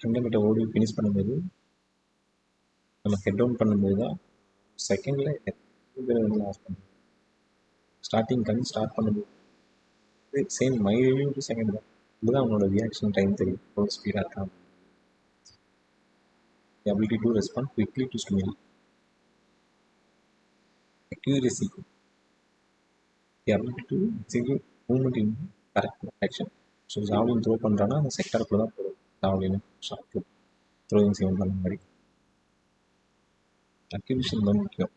100 மீட்டர் ஓடி ஃபினிஷ் பண்ணும்போது நம்ம ஹெட் டவுன் பண்ணும்போது தான் செகண்டில் லாஸ் பண்ணுவோம். ஸ்டார்டிங் கண் ஸ்டார்ட் பண்ணும்போது சேம் மைல்யூ டு செகண்ட் தான். இதுதான் அவனோட ரியாக்ஷன் டைம் தெரியும் எவ்வளோ ஸ்பீடாக இருக்கான். தி ability to respond quickly to stimuli. Accuracy the ability to execute movement in correct action. So javelin throw பண்ணுறான்னா அந்த செக்டருக்குள்ள தான் போடும். ஜாவ்லின் ஷார்ட் த்ரோயிங் செய்வோம் அந்த மாதிரி. அக்யூரேஷன் தான் முக்கியம்.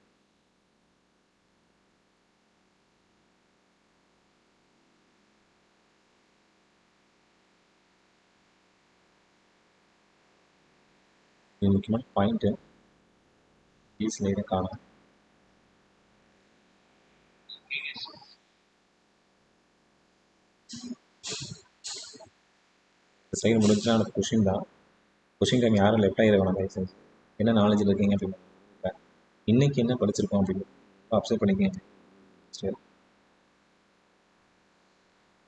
இது முக்கியமான பாயிண்ட்டு ஈஸியில் காணும். ஸ்லைடு முடிஞ்சா அந்த கொஷின் தான். கொஷின் டைம் யாரும் லெஃப்ட் ஆகிட வேணாம் தயவு செஞ்சு. என்ன நாலேஜில் இருக்கீங்க அப்படின்னு இன்றைக்கி என்ன படிச்சிருக்கோம் அப்படின்னு அப்சர்வ் பண்ணிக்கங்க. சரி,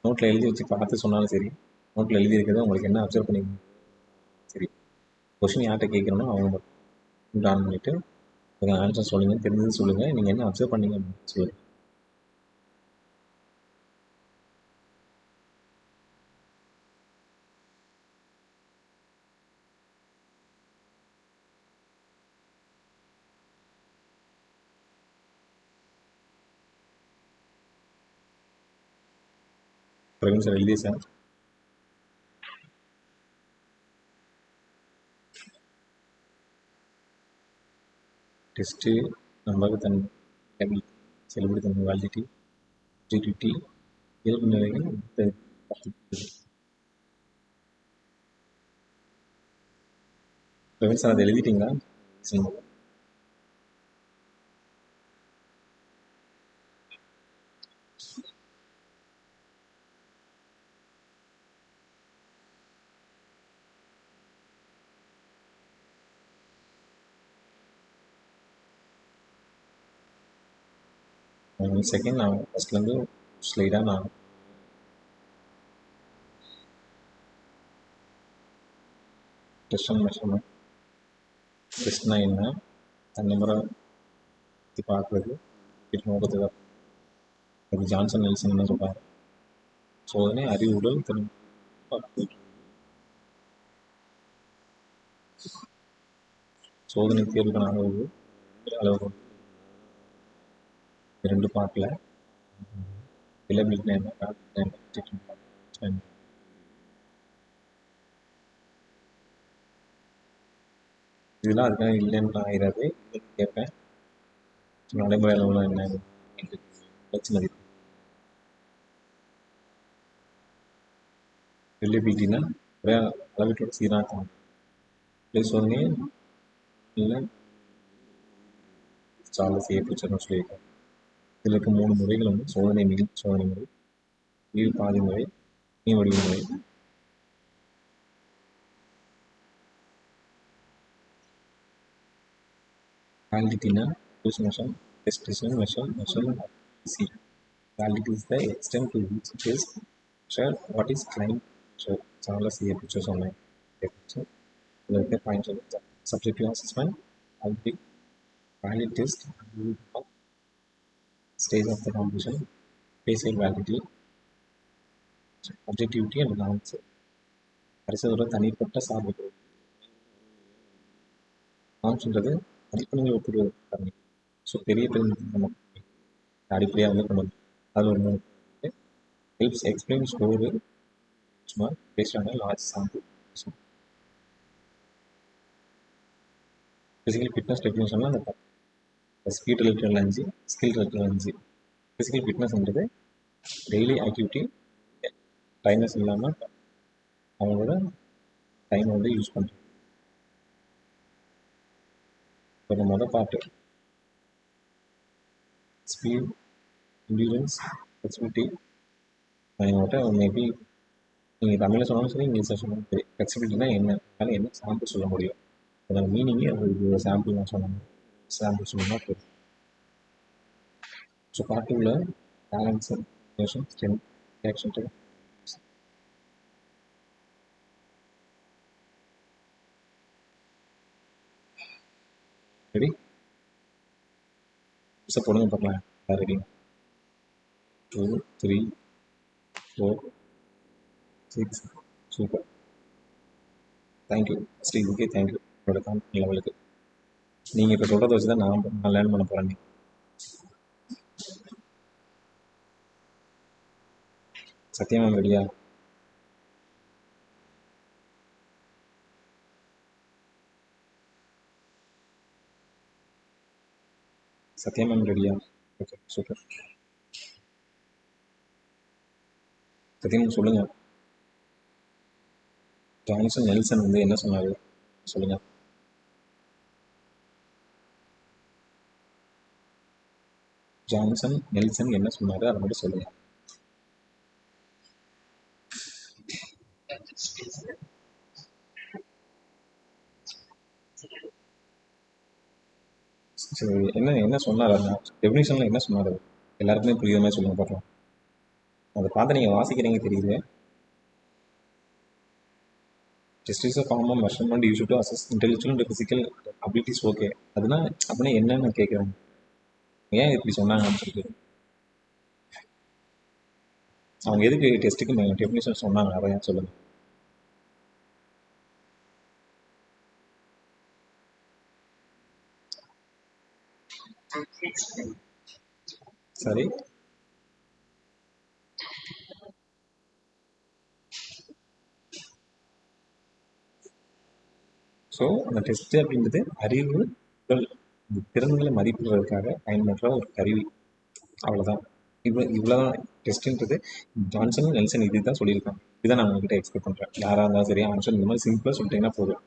நோட்டில் எழுதி வச்சு பார்த்து சொன்னாலும் சரி, நோட்டில் எழுதி இருக்கிறது உங்களுக்கு என்ன அப்சர்வ் பண்ணிக்கணும். சரி, கொஷின் யார்கிட்ட கேட்குறோன்னா அவங்க மட்டும் ஆன் பண்ணிவிட்டு அதுக்கு ஆன்சர் சொல்லுங்கள், தெரிஞ்சது சொல்லுங்கள், நீங்கள் என்ன அப்சர்வ் பண்ணீங்க அப்படின்னு சொல்லுங்கள். பிரவீன் சார் எழுதி சார். டெஸ்ட்டு நம்பகத்தன்மை, செல்லுபடித்தன்மை, வாலிடிட்டி, ஆப்ஜெக்டிவிட்டி, இயல்பு நிலைகள். பிரவீன் சார் அதை எழுதிட்டீங்களா? சரி, செகண்ட் நான் ஃபஸ்ட்லேருந்து ஸ்லைடாக நான் டெஸ்ட் அண்ட் மெஷர்மெண்ட். டெஸ்ட்னா என்ன, தன்னிமுறை பார்க்குறது நோக்கத்தை தான். அது ஜான்சன் நெல்சன் என்ன சொல்கிறாங்க, சோதனை அறிவுடல் திறன். சோதனை தேர்வுக்கான அளவு 2 பார்ட்டில் ரிலையபிலிட்டி என்ன, இதெல்லாம் அதுக்காக இல்லைன்னு ஆயிடாது. கேட்பேன் நடைமுறை அளவுலாம் என்ன வச்சு மதிப்பு. ரிலையபிலிட்டினா ஒரே அளவீட்டோட சீராக சோதனையே இல்லை சார்ல செய்யப்பட்டுன்னு சொல்லியிருக்கேன். இதில் இருக்க 3 முறைகள் வந்து சோதனை மீள் சோதனை முறை, மீள் பாதி முறை, மீ வடிவ முறை. Validity use measure, precision measurement of C. Validity is the extent to which it is measured what is claimed measured. Channel C pictures online. Like the point of the subjective assessment, valid test, stage of the competition, basic validity, objectivity and balance. பரிசோதனை தனிப்பட்ட சார்பு நாம் சொல்கிறது மதிப்பெண்களை ஒப்பிடுவது தன்மை. So பெரிய நம்ம அடிப்படையாக வந்து கொண்டு வந்து அதில் ஒரு ஹெல்ப்ஸ் எக்ஸ்பிளைன் ஸ்கோரு சும்மா based on large sample. Physical fitness டெஃபினேஷன்லாம் அந்த speed related 5, skill related 5. Physical ஃபிட்னஸ்ன்றது டெய்லி ஆக்டிவிட்டி டைம்லெஸ் இல்லாமல் அவங்களோட டைமை வந்து யூஸ் பண்ணுறது. இப்போ மொதல் பார்ட்டு ஸ்பீட், endurance, flexibility. என்கிட்ட மேபி நீங்கள் தமிழில் சொன்னாலும் சரி, இங்கிலீஷில் சொன்னாலும் சரி, ஃப்ளெக்சிபிலிட்டினா என்ன, அதனால் என்ன சாம்பிள் சொல்ல முடியும், அதோட மீனிங்கே ஒரு சாம்பிள் நான் சொன்னேன், சாம்பிள் சொன்னோம்னா போதும். ஸோ பார்ட் டூவில் balance, motion, strength, reaction time. Ready? புதுசாக போடுங்க பார்க்கலாம். ரெடி? 2, 3, 4, 6. சூப்பர். தேங்க்யூ. ஃபஸ்ட்டு இதுக்கே தேங்க்யூ என்னோட கான்ஃபிடன்ட் லெவலுக்கு. நீங்கள் இப்போ சொல்கிறத வச்சு தான் நான் லேர்ன் பண்ண போகிறேன். சத்யா மேம் ரெடியா? சத்யா மேம் ரெடியா? Okay super. சத்யா மேம் சொல்லுங்கள். ஜான்சன் நெல்சன் வந்து என்ன சொன்னார் சொல்லுங்கள். ஜான்சன் நெல்சன் என்ன சொன்னார் அதை மட்டும் சொல்லுங்கள். சரி, என்ன என்ன சொன்னார், அந்த டெஃபினிஷனில் என்ன சொன்னார் எல்லாருக்குமே புரியுற மாதிரி சொல்லுங்கள் பார்க்கலாம். அதை பார்த்து நீங்கள் வாசிக்கிறீங்க தெரியுது. Test is a form of measurement use to assess intellectual and physical abilities. Okay, அதுனா அப்படின்னா என்னன்னு கேட்குறேன். ஏன் இப்படி சொன்னாங்கன்னு சொல்லிட்டு அவங்க எதுக்கு டெஸ்ட்டுக்கு டெஃபினிஷன் சொன்னாங்க அதை ஏன் சொல்லுங்கள். சரி, ஸோ அந்த டெஸ்ட்டு அப்படின்றது அறிவு, உடல், இந்த திறன்களை மதிப்பிடுவதற்காக பயன்படுற ஒரு கருவி, அவ்வளோதான். இவ்வளோதான் டெஸ்ட்டுன்றது. ஜான்சன் நெல்சன் இது தான் சொல்லியிருக்காங்க. இதுதான் நான் உங்ககிட்ட எக்ஸ்பெக்ட் பண்ணுறேன். யாராக இருந்தாலும் சரி ஆன்சர் இந்த மாதிரி சிம்பிளாக சொல்லிட்டீங்கன்னா போதும்.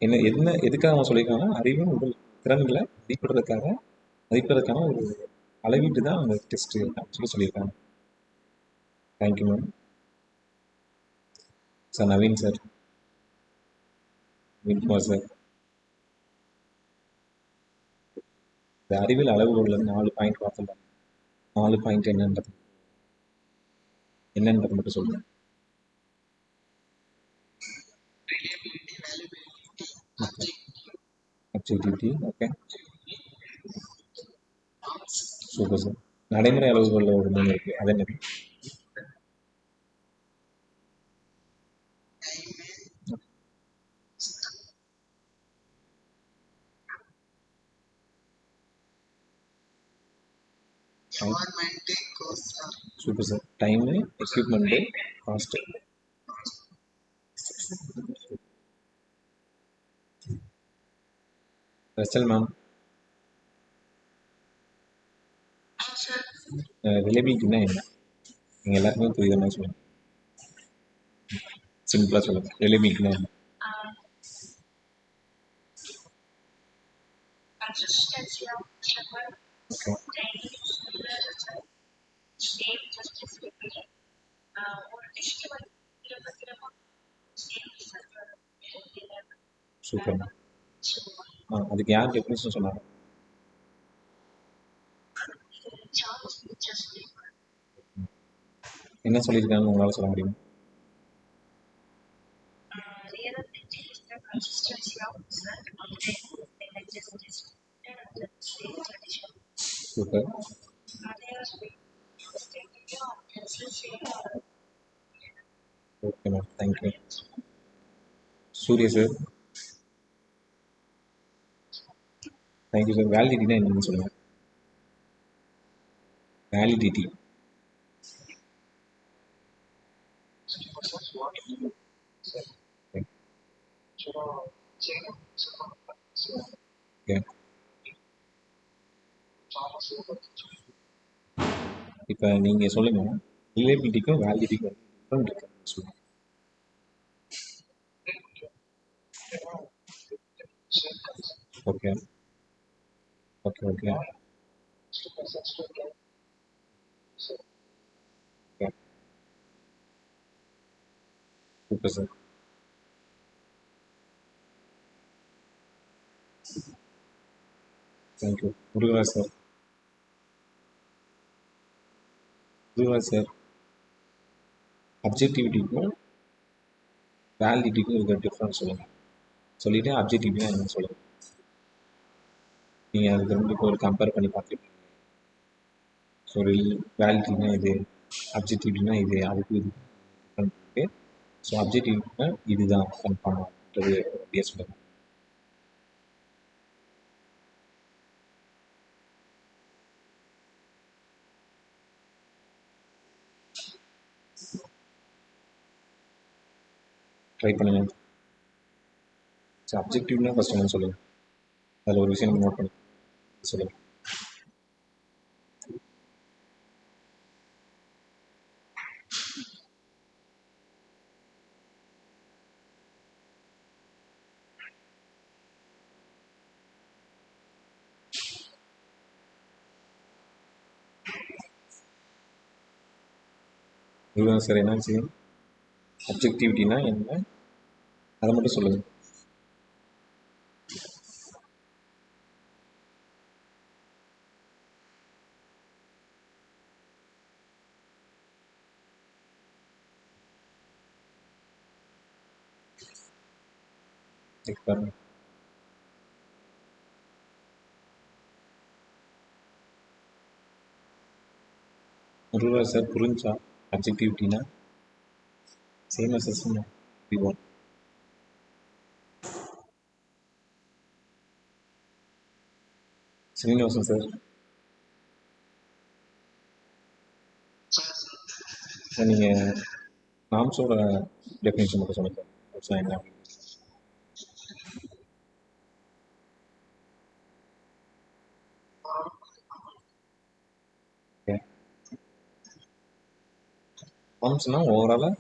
என்ன எதுக்காக அவங்க சொல்லியிருக்காங்கன்னா அறிவு, உடல் திறன்களை மதிப்பிடுறதுக்கான ஒரு அளவீட்டு தான் அந்த டெஸ்ட்டு அப்படின்னு சொல்லியிருக்காங்க. Thank you ma'am. Sir Naveen sir, Naveenkumar sir, இந்த அறிவியல் அளவுகோல்ல 4 பாயிண்ட் பார்த்தோம். 4 பாயிண்ட் என்னன்றது மட்டும் சொல்லுங்கள். Objectivity, okay super sir. நடைமுறை அளவுகோல்ல ஒரு 3 இருக்குது, அது என்னது? Super sir. Time, equipment, cost. Rachel ma'am, ரிலேபிலிட்டினா என்ன? நீங்கள் எல்லாருக்குமே புரியுற மாதிரி சொல்லுங்கள், சிம்பிளாக சொல்லுங்கள். ரிலேபிலிட்டினா என்ன? Okay super ma'am. அதுக்கு யார் டெஃபினிஷன் சொன்னாங்க? என்ன சொல்லியிருக்காங்கன்னு உங்களால் சொல்ல முடியுமா? Super. Okay ma'am, thank you. Surya sir, thank you sir. வேலிடிட்டினா என்னன்னு சொல்லுங்கள். வேலிடிட்டி. ஓகே. இப்போ நீங்கள் சொல்லுங்கள், ரிலேபிலிட்டிக்கும் வேலிடிட்டிக்கும் டிஃப்ரெண்ட் இருக்கு சொல்லுங்கள். Okay okay okay okay. Super sir. Thank you. Muruga sir. Muruga sir, அப்ஜெக்டிவிட்டிக்கும் வேலிடிட்டிக்கும் இருக்கிற டிஃப்ரென்ஸ் சொல்லுங்கள். சொல்லிவிட்டு அப்ஜெக்டிவ்னா என்னன்னு சொல்லுங்கள். நீங்கள் அதுக்கு ரெண்டுக்கும் ஒரு கம்பேர் பண்ணி பார்த்துருப்பீங்க. ஸோ வேலிடிட்டினா இது, அப்ஜெக்டிவ்னா இது, அதுக்கு இது டிஃப்ரெண்ட் இருக்குது. ஸோ அப்ஜெக்டிவ்னா இதுதான் கன்ஃபார்ம்ன்றது அப்படியே சொல்லுங்கள். ட்ரை பண்ணுங்கள். ஸோ அப்ஜெக்டிவ்னா ஃபஸ்ட் என்னன்னு சொல்லுங்கள். அதில் ஒரு விஷயம் நோட் பண்ணி சொல்லுங்கள். முருகன் சார், என்னாச்சு? அப்ஜெக்டிவிட்டினா என்ன, அதை மட்டும் சொல்லுங்கள். செக் பாருங்க. முருகன் சார், புரிஞ்சா அப்ஜெக்டிவிட்டினா? Same assessment we one. Srinivasan sir, நீங்கள் நாம்ஸோட டெஃபினேஷன் மட்டும் சொல்லுங்கள். ஆப்ஷன் என்ன? ஓகே. நாம்ஸ்னா ஓவராலாக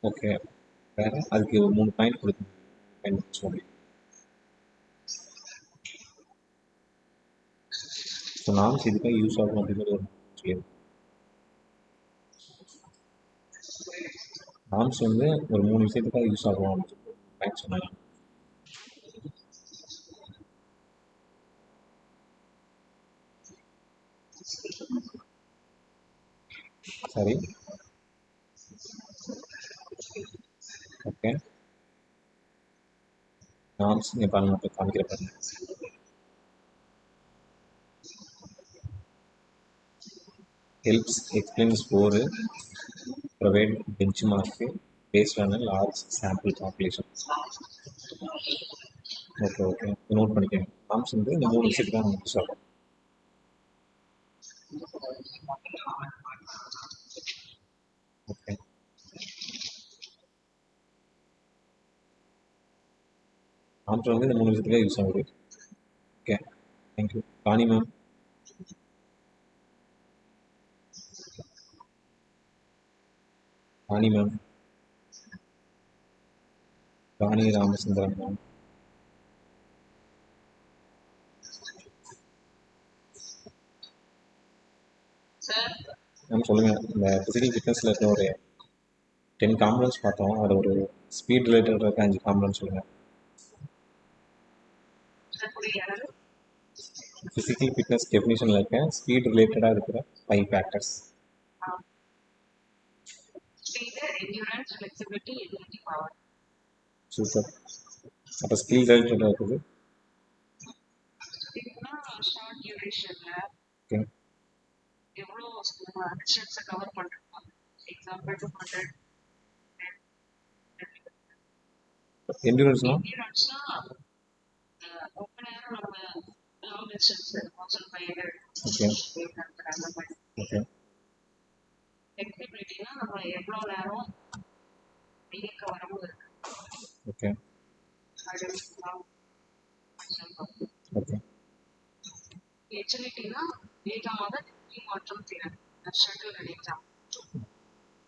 ஓகே. வேறு அதுக்கு ஒரு 3 பாயிண்ட் கொடுக்குங்க. பாயிண்ட் சொல்லி. ஸோ நாம்ஸ் இதுக்காக யூஸ் ஆகும் அப்படிங்கிறது ஒரு சொல்லிடுங்க. நாம்ஸ் வந்து ஒரு 3 விஷயத்துக்காக யூஸ் ஆகும் அப்படின்னு பாயிண்ட் சொன்னாங்க. சரி. ஓகே. நாம்ஸ் இங்கே பாருங்க, இப்போ காமிக்கிற பாருங்க. helps explain score, provide benchmark based on a large sample population. Okay okay, note பண்ணிக்கோங்க. நாம்ஸ் வந்து இந்த 3 விஷயத்துக்கு தான் நம்ம யூஸ் ஆகும். ஓகே. நாம்ஸ் வந்து இந்த 3 விஷயத்துக்காக யூஸ் ஆகுது. Okay, thank you. Rani ma'am. Rani ma'am. Rani Ramachandran ma'am. Ma'am சொல்லுங்கள். இந்த ஃபிசிக்கல் ஃபிட்னஸில் இருக்க ஒரு 10 காம்பனன்ட்ஸ் பார்த்தோம். அதில் ஒரு ஸ்பீட் ரிலேட்டட் இருக்க 5 காம்பனன்ட்ஸ் சொல்லுங்கள். ஃபிசிக்கல் ஃபிட்னஸ் டெஃபினிஷனில் இருக்க ஸ்பீட் ரிலேட்டடாக இருக்கிற 5 ஃபேக்டர்ஸ். சூப்பர். அப்போ ஸ்கில் ரிலேட்டடாக இருக்குது. ஓகே. என்டூரன்ஸ்னா okay okay okay okay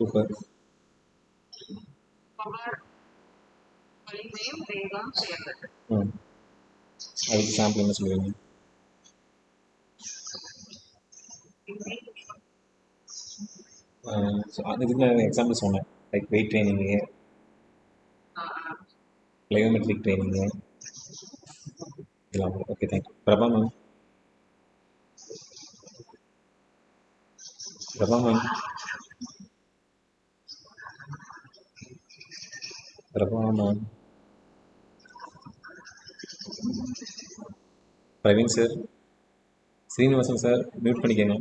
super. ம் அதுக்கு சாம்பிள் என்ன சொல்லுவீங்க? இதுக்கு நான் எக்ஸாம்பிள் சொன்னேன், like weight training, plyometric training இதெல்லாம். Okay thank you. Prabha ma'am. Prabha ma'am. Prabha ma'am. Praveen sir. Srinivasan sir mute பண்ணிக்கங்க.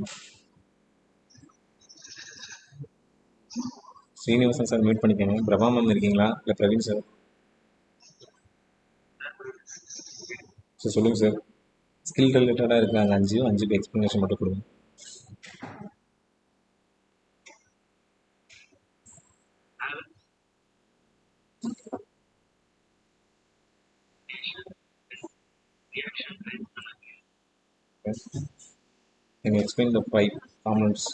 ஸ்ரீனிவாசன் சார் மியூட் பண்ணிக்கங்க. பிரபா மேம் இருக்கீங்களா? இல்லை பிரவீன் சார்? சார் சொல்லுங்கள் சார். ஸ்கில் ரிலேட்டடாக இருக்காங்க 5 எக்ஸ்ப்ளனேஷன் மட்டும் கொடுங்க. Can you explain the 5 components?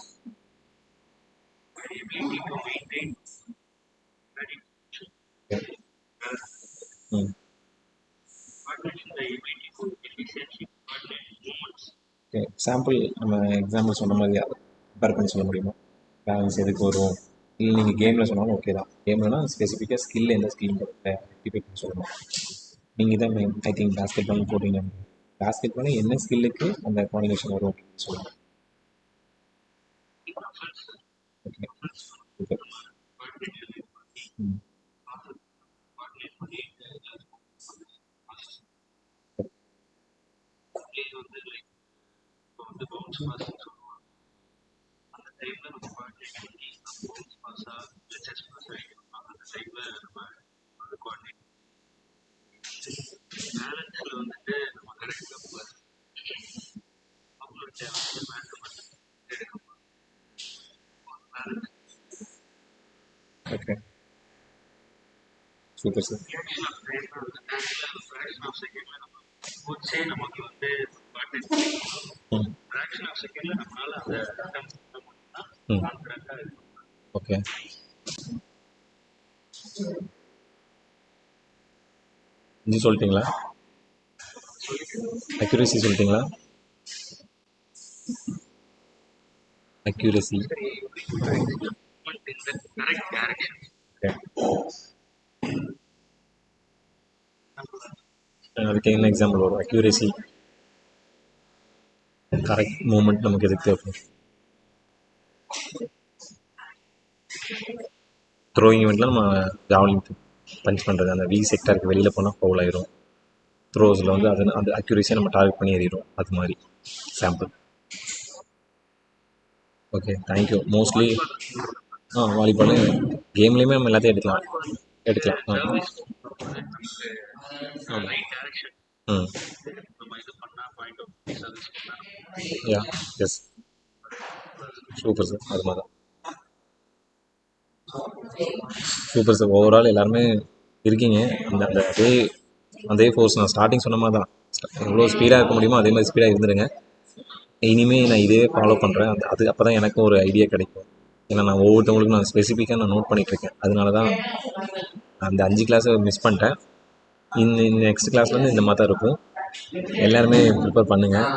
Okay. Hmm. Okay sample நம்ம எக்ஸாம்பிள் சொன்ன மாதிரி கம்பேர் பண்ணி சொல்ல முடியுமா? பேலன்ஸ் எதுக்கு வரும்? இல்லை நீங்கள் கேமில் சொன்னாலும் ஓகே தான். கேம்லனா ஸ்பெசிஃபிக்காக ஸ்கில் எந்த ஸ்கில் ஆக்டிவேட் பண்ணி சொல்லணும். நீங்கள் தான் main. I think basketball போட்டிங்க. பேஸ்கெட் பால் என்ன ஸ்கில்லுக்கு அந்த கோஆர்டினேஷன் வரும் அப்படின்னு சொல்லணும். Okay okay. ம் ஓகே சூப்பர் சார். ம் ம் ஓகே இது சொல்லிட்டீங்களா? அக்யூரேசி சொல்லிட்டீங்களா? Accuracy okay. அதுக்கு என்ன எக்ஸாம்பிள் வரும்? அக்யூரேசி கரெக்ட் மூமெண்ட் நமக்கு எதுக்கு தேவைப்படும்? த்ரோயிங் இவெண்ட்டில் நம்ம ஜாவலின் பஞ்ச் பண்ணுறது, அந்த வி செக்டருக்கு வெளியில் போனால் ஃபவுல் ஆயிரும். த்ரோஸில் வந்து அது அந்த அக்யூரேசியை நம்ம டார்கெட் பண்ணி எறிகிறோம், அது மாதிரி sample. Okay thank you. Mostly volleyball கேம்லேயுமே நம்ம எல்லாத்தையும் எடுக்கலாம். ஆமாம். ம் யா எஸ் சூப்பர் சார். அது மாதிரி தான். Super sir. ஓவரால் எல்லாருமே இருக்கீங்க அந்த அந்த அதே ஃபோர்ஸ். நான் ஸ்டார்டிங் சொன்ன மாதிரி தான், எவ்வளோ ஸ்பீடாக இருக்க முடியுமோ அதே மாதிரி ஸ்பீடாக இருந்துருங்க. இனிமேல் நான் இதே ஃபாலோ பண்ணுறேன். அது அப்போ தான் எனக்கும் ஒரு ஐடியா கிடைக்கும். ஏன்னா நான் ஒவ்வொருத்தவங்களுக்கும் நான் ஸ்பெசிஃபிக்காக நான் நோட் பண்ணிகிட்ருக்கேன். அதனால தான் அந்த 5 கிளாஸை மிஸ் பண்ணிட்டேன். நெக்ஸ்ட் கிளாஸ்லேருந்து இந்த மாதிரி தான் இருக்கும். எல்லாருமே ப்ரிப்பேர் பண்ணுங்கள்.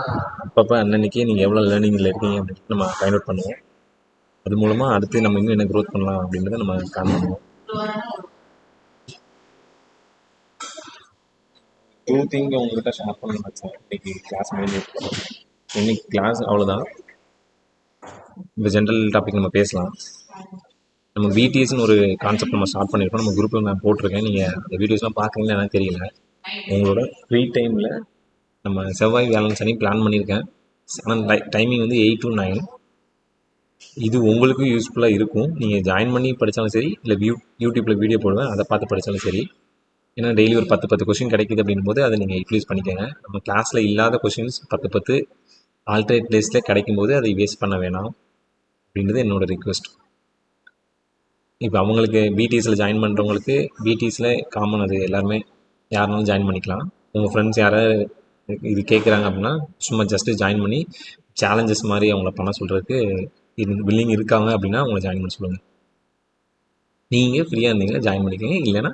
அப்பப்போ அன்னன்னைக்கு நீங்கள் எவ்வளோ லேர்னிங்கில் இருக்கீங்க அப்படின்ட்டு நம்ம ஃபைண்ட் அவுட் பண்ணுவோம். அது மூலமாக அடுத்து நம்ம இன்னும் என்ன க்ரோத் பண்ணலாம் அப்படின்றத நம்ம பிளான் பண்ணுவோம். 2 திங் உங்கள்கிட்ட ஷேர் பண்ண நினச்சேன். இன்னைக்கு கிளாஸ் இன்னைக்கு கிளாஸ் அவ்வளோதான். இந்த ஜென்ரல் டாபிக் நம்ம பேசலாம். நம்ம பிடிஎஸ்னு ஒரு கான்செப்ட் நம்ம ஸ்டார்ட் பண்ணியிருக்கோம். நம்ம குரூப்பில் நான் போட்டிருக்கேன். நீங்கள் அந்த வீடியோஸ்லாம் பார்க்குறீங்களா எனக்கு தெரியல. உங்களோட ஃப்ரீ டைமில் நம்ம செவ்வாய் வியாழன் சனி பிளான் பண்ணியிருக்கேன். ஆனால் டைமிங் வந்து 8 to 9. இது உங்களுக்கும் யூஸ்ஃபுல்லாக இருக்கும். நீங்கள் ஜாயின் பண்ணி படித்தாலும் சரி, இல்லை யூடியூப்பில் வீடியோ போடுவேன் அதை பார்த்து படித்தாலும் சரி. ஏன்னா டெய்லி ஒரு 10 கொஷின் கிடைக்குது அப்படின் போது அதை நீங்கள் யூட்டிலைஸ் பண்ணிக்கோங்க. நம்ம கிளாஸில் இல்லாத கொஷின்ஸ் 10 ஆல்டர்னேட் டேஸில் கிடைக்கும்போது அதை வேஸ்ட் பண்ண வேணாம் அப்படின்றது என்னோடய ரிக்வெஸ்ட். இப்போ அவங்களுக்கு பிடிஎஸில் ஜாயின் பண்ணுறவங்களுக்கு பிடிஎஸில் காமன், அது எல்லாருமே யாருனாலும் ஜாயின் பண்ணிக்கலாம். உங்கள் ஃப்ரெண்ட்ஸ் யாராவது இது கேட்குறாங்க அப்படின்னா சும்மா ஜஸ்ட்டு ஜாயின் பண்ணி சேலஞ்சஸ் மாதிரி அவங்கள பண்ண சொல்கிறதுக்கு இது வில்லிங் இருக்காங்க அப்படின்னா அவங்கள ஜாயின் பண்ண சொல்லுங்கள். நீங்கள் ஃப்ரீயாக இருந்தீங்கன்னா ஜாயின் பண்ணிக்கோங்க. இல்லைன்னா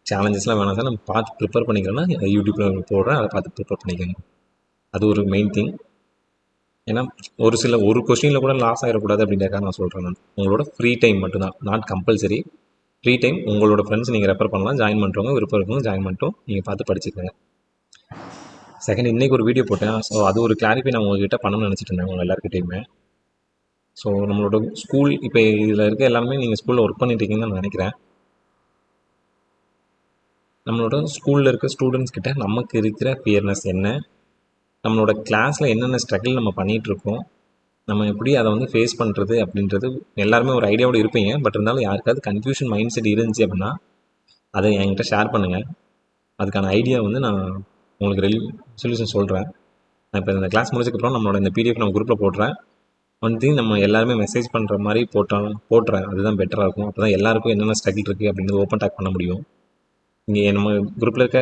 சேலஞ்சஸ்லாம் வேணாம் சார், நம்ம பார்த்து ப்ரிப்பேர் பண்ணிக்கிறோன்னா யூடியூப்பில் போடுறேன், அதை பார்த்து ப்ரிப்பேர் பண்ணிக்கோங்க. அது ஒரு மெயின் திங். ஏன்னா ஒரு கொஸ்டினில் கூட லாஸ் ஆகிடக்கூடாது அப்படின்றக்காக நான் சொல்கிறேன். உங்களோட ஃப்ரீ டைம் மட்டும்தான், நாட் கம்பல்சரி. ஃப்ரீ டைம் உங்களோட ஃப்ரெண்ட்ஸ் நீங்கள் ரெஃபர் பண்ணலாம், ஜாயின் பண்ணுறவங்க விருப்பம் இருக்கவங்க ஜாயின் பண்ணிட்டோம், நீங்கள் பார்த்து படிச்சுக்கோங்க. செகண்ட், இன்றைக்கி ஒரு வீடியோ போட்டேன். ஸோ அது ஒரு கிளாரிஃபை நான் உங்கள்கிட்ட பண்ணணும்னு நினச்சிட்டு இருந்தேன் உங்கள் எல்லாருக்கிட்டையுமே. ஸோ நம்மளோட ஸ்கூல் இப்போ இதில் இருக்க எல்லாருமே நீங்கள் ஸ்கூலில் ஒர்க் பண்ணிட்டுருக்கீங்கன்னு நான் நினைக்கிறேன். நம்மளோட ஸ்கூலில் இருக்க ஸ்டூடெண்ட்ஸ் கிட்ட நமக்கு இருக்கிற ஃபியர்னஸ் என்ன, நம்மளோட கிளாஸில் என்னென்ன ஸ்ட்ரகிள் நம்ம பண்ணிகிட்ருக்கோம், நம்ம எப்படி அதை வந்து ஃபேஸ் பண்ணுறது அப்படின்றது எல்லாருமே ஒரு ஐடியாவோடு இருப்பீங்க. பட் இருந்தாலும் யாருக்காவது கன்ஃபியூஷன் மைண்ட் செட் இருந்துச்சு அப்படின்னா அதை என்கிட்ட ஷேர் பண்ணுங்கள். அதுக்கான ஐடியா வந்து நான் உங்களுக்கு சொல்யூஷன் சொல்கிறேன். நான் இப்போ இந்த கிளாஸ் முடிச்சதுக்கப்புறம் நம்மளோட இந்த பிடிஎஃப் நம்ம குரூப்பில் போடுறேன். ஒன் திங், நம்ம எல்லாருமே மெசேஜ் பண்ணுற மாதிரி போட்டுறேன், அதுதான் பெட்டராக இருக்கும். அப்போ தான் எல்லாருக்கும் என்னென்ன ஸ்ட்ரகிள் இருக்குது அப்படின்றது ஓப்பன் டாக் பண்ண முடியும். இங்கே நம்ம குரூப்பில் இருக்க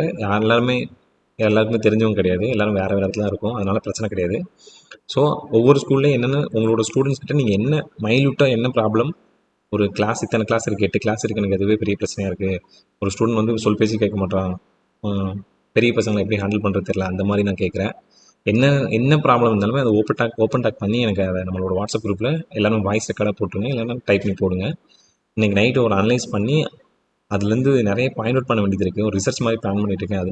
எல்லாருக்குமே தெரிஞ்சவங்க கிடையாது, எல்லோரும் வேறு இடத்துல தான் இருக்கும், அதனால் பிரச்சனை கிடையாது. ஸோ ஒவ்வொரு ஸ்கூல்லையும் என்னென்ன உங்களோட ஸ்டூடெண்ட்ஸ் கிட்ட நீங்கள் என்ன மைல்யூட்டாக என்ன ப்ராப்ளம், ஒரு கிளாஸ் இத்தனை கிளாஸ் இருக்குது, 8 கிளாஸ் இருக்குது, எனக்கு அதுவே பெரிய பிரச்சனையாக இருக்குது, ஒரு ஸ்டூடெண்ட் வந்து சொல் பேசி கேட்க மாட்டான், பெரிய பசங்களை எப்படி ஹேண்டில் பண்ணுறது தெரியல, அந்த மாதிரி நான் கேட்குறேன். என்ன ப்ராப்ளம் இருந்தாலுமே அதை ஓப்பன் டாக் பண்ணி எனக்கு அதை நம்மளோட வாட்ஸ்அப் குரூப்பில் எல்லோரும் வாய்ஸ் ரெக்கார்டாக போட்டுருங்க, இல்லைன்னா டைப் பண்ணி போடுங்க. இன்றைக்கி நைட்டு ஒரு அனலைஸ் பண்ணி அதுலேருந்து நிறைய பாயிண்ட் அவுட் பண்ண வேண்டியது இருக்குது. ஒரு ரிசர்ச் மாதிரி பிளான் பண்ணிட்டு இருக்கேன்.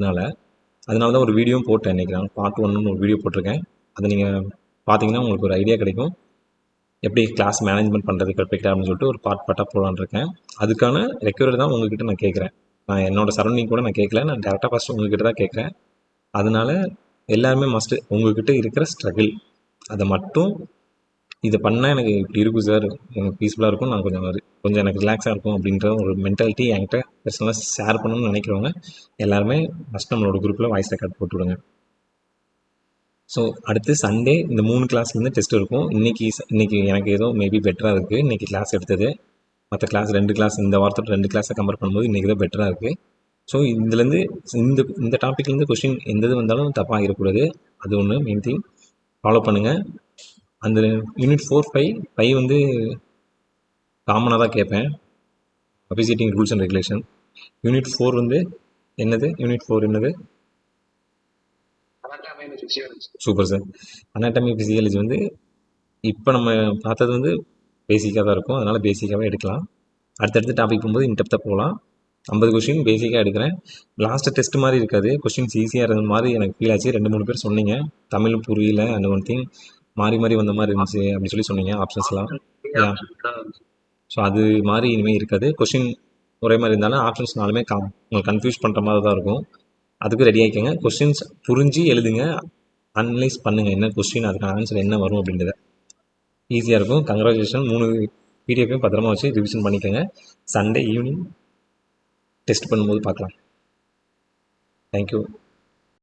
அதனால தான் ஒரு வீடியோவும் போட்டேன். இன்றைக்கி நான் பார்ட் 1ன்னு ஒரு வீடியோ போட்டிருக்கேன். அதை நீங்கள் பார்த்தீங்கன்னா உங்களுக்கு ஒரு ஐடியா கிடைக்கும், எப்படி கிளாஸ் மேனேஜ்மெண்ட் பண்ணுறது பெர்ஃபெக்டாக அப்படின்னு சொல்லிட்டு ஒரு பார்ட்டாக போகலான்னு இருக்கேன். அதுக்கான ரெக்யூரர் தான் உங்ககிட்ட நான் கேட்குறேன். நான் என்னோட சரௌண்டிங் கூட நான் கேட்கல, நான் டேரெக்டாக ஃபஸ்ட்டு உங்ககிட்ட தான் கேட்குறேன். அதனால எல்லாருமே மஸ்ட்டு உங்கள்கிட்ட இருக்கிற ஸ்ட்ரகிள் அதை மட்டும், இதை பண்ணால் எனக்கு இப்படி இருக்கும் சார், எனக்கு பீஸ்ஃபுல்லாக இருக்கும், நான் கொஞ்சம் எனக்கு ரிலாக்ஸாக இருக்கும் அப்படின்ற ஒரு மென்டாலிட்டி என்கிட்ட பர்சனலாக ஷேர் பண்ணணும்னு நினைக்கிறவங்க எல்லாருமே ஃபஸ்ட் நம்மளோட குரூப்பில் வாய்ஸ் ரெக்கார்ட் போட்டு விடுங்க. ஸோ அடுத்து சண்டே இந்த 3 கிளாஸ்லேருந்து டெஸ்ட் இருக்கும். இன்றைக்கி எனக்கு ஏதோ மேபி பெட்டராக இருக்குது இன்றைக்கி கிளாஸ் எடுத்தது. மற்ற கிளாஸ் 2 கிளாஸ் இந்த வாரத்தோட 2 கிளாஸை கம்பேர் பண்ணும்போது இன்றைக்கி தான் பெட்டராக இருக்குது. ஸோ இதுலேருந்து இந்த டாப்பிக்லேருந்து கொஸ்டின் எந்த இது வந்தாலும் தப்பாக ஆகிடக்கூடாது, அது ஒன்று மெயின் திங். ஃபாலோ பண்ணுங்கள். அந்த யூனிட் 4, 5 வந்து காமனாக தான் கேட்பேன், அபிசிட்டிங் ரூல்ஸ் அண்ட் ரெகுலேஷன். யூனிட் 4 வந்து யூனிட் 4 என்னது? Super sir. அனாட்டமி ஃபிசியாலஜி வந்து இப்போ நம்ம பார்த்தது வந்து பேசிக்காக தான் இருக்கும், அதனால் பேசிக்காகவே எடுக்கலாம். அடுத்தடுத்த டாபிக் போகும்போது இன்டெப்த்தாக போகலாம். 50 கொஸ்டின் பேசிக்காக எடுக்கிறேன். லாஸ்ட்டு டெஸ்ட் மாதிரி இருக்காது, கொஸ்டின்ஸ் ஈஸியாக இருந்த மாதிரி எனக்கு ஃபீல் ஆச்சு. 2-3 பேர் சொன்னீங்க தமிழ் புரியல, அந்த ஒன் திங் மாறி வந்த மாதிரி இருந்துச்சு அப்படின்னு சொல்லி சொன்னீங்க ஆப்ஷன்ஸ்லாம். ஸோ அது மாதிரி இனிமேல் இருக்காது. கொஸ்டின் ஒரே மாதிரி இருந்தாலும் ஆப்ஷன்ஸ்னாலுமே உங்களுக்கு கன்ஃபியூஸ் பண்ணுற மாதிரி தான் இருக்கும். அதுக்கு ரெடி ஆகிக்கோங்க. கொஸ்டின்ஸ் புரிஞ்சு எழுதுங்க, அனலைஸ் பண்ணுங்கள் என்ன கொஸ்டின், அதுக்கான ஆன்சர் என்ன வரும் அப்படின்றத. ஈஸியாக இருக்கும். கங்க்ராச்சுலேஷன். 3 பிடிஎஃப்பையும் பத்திரமா வச்சு ரிவிஷன் பண்ணிக்கோங்க. சண்டே ஈவினிங் டெஸ்ட் பண்ணும்போது பார்க்கலாம். தேங்க்யூ.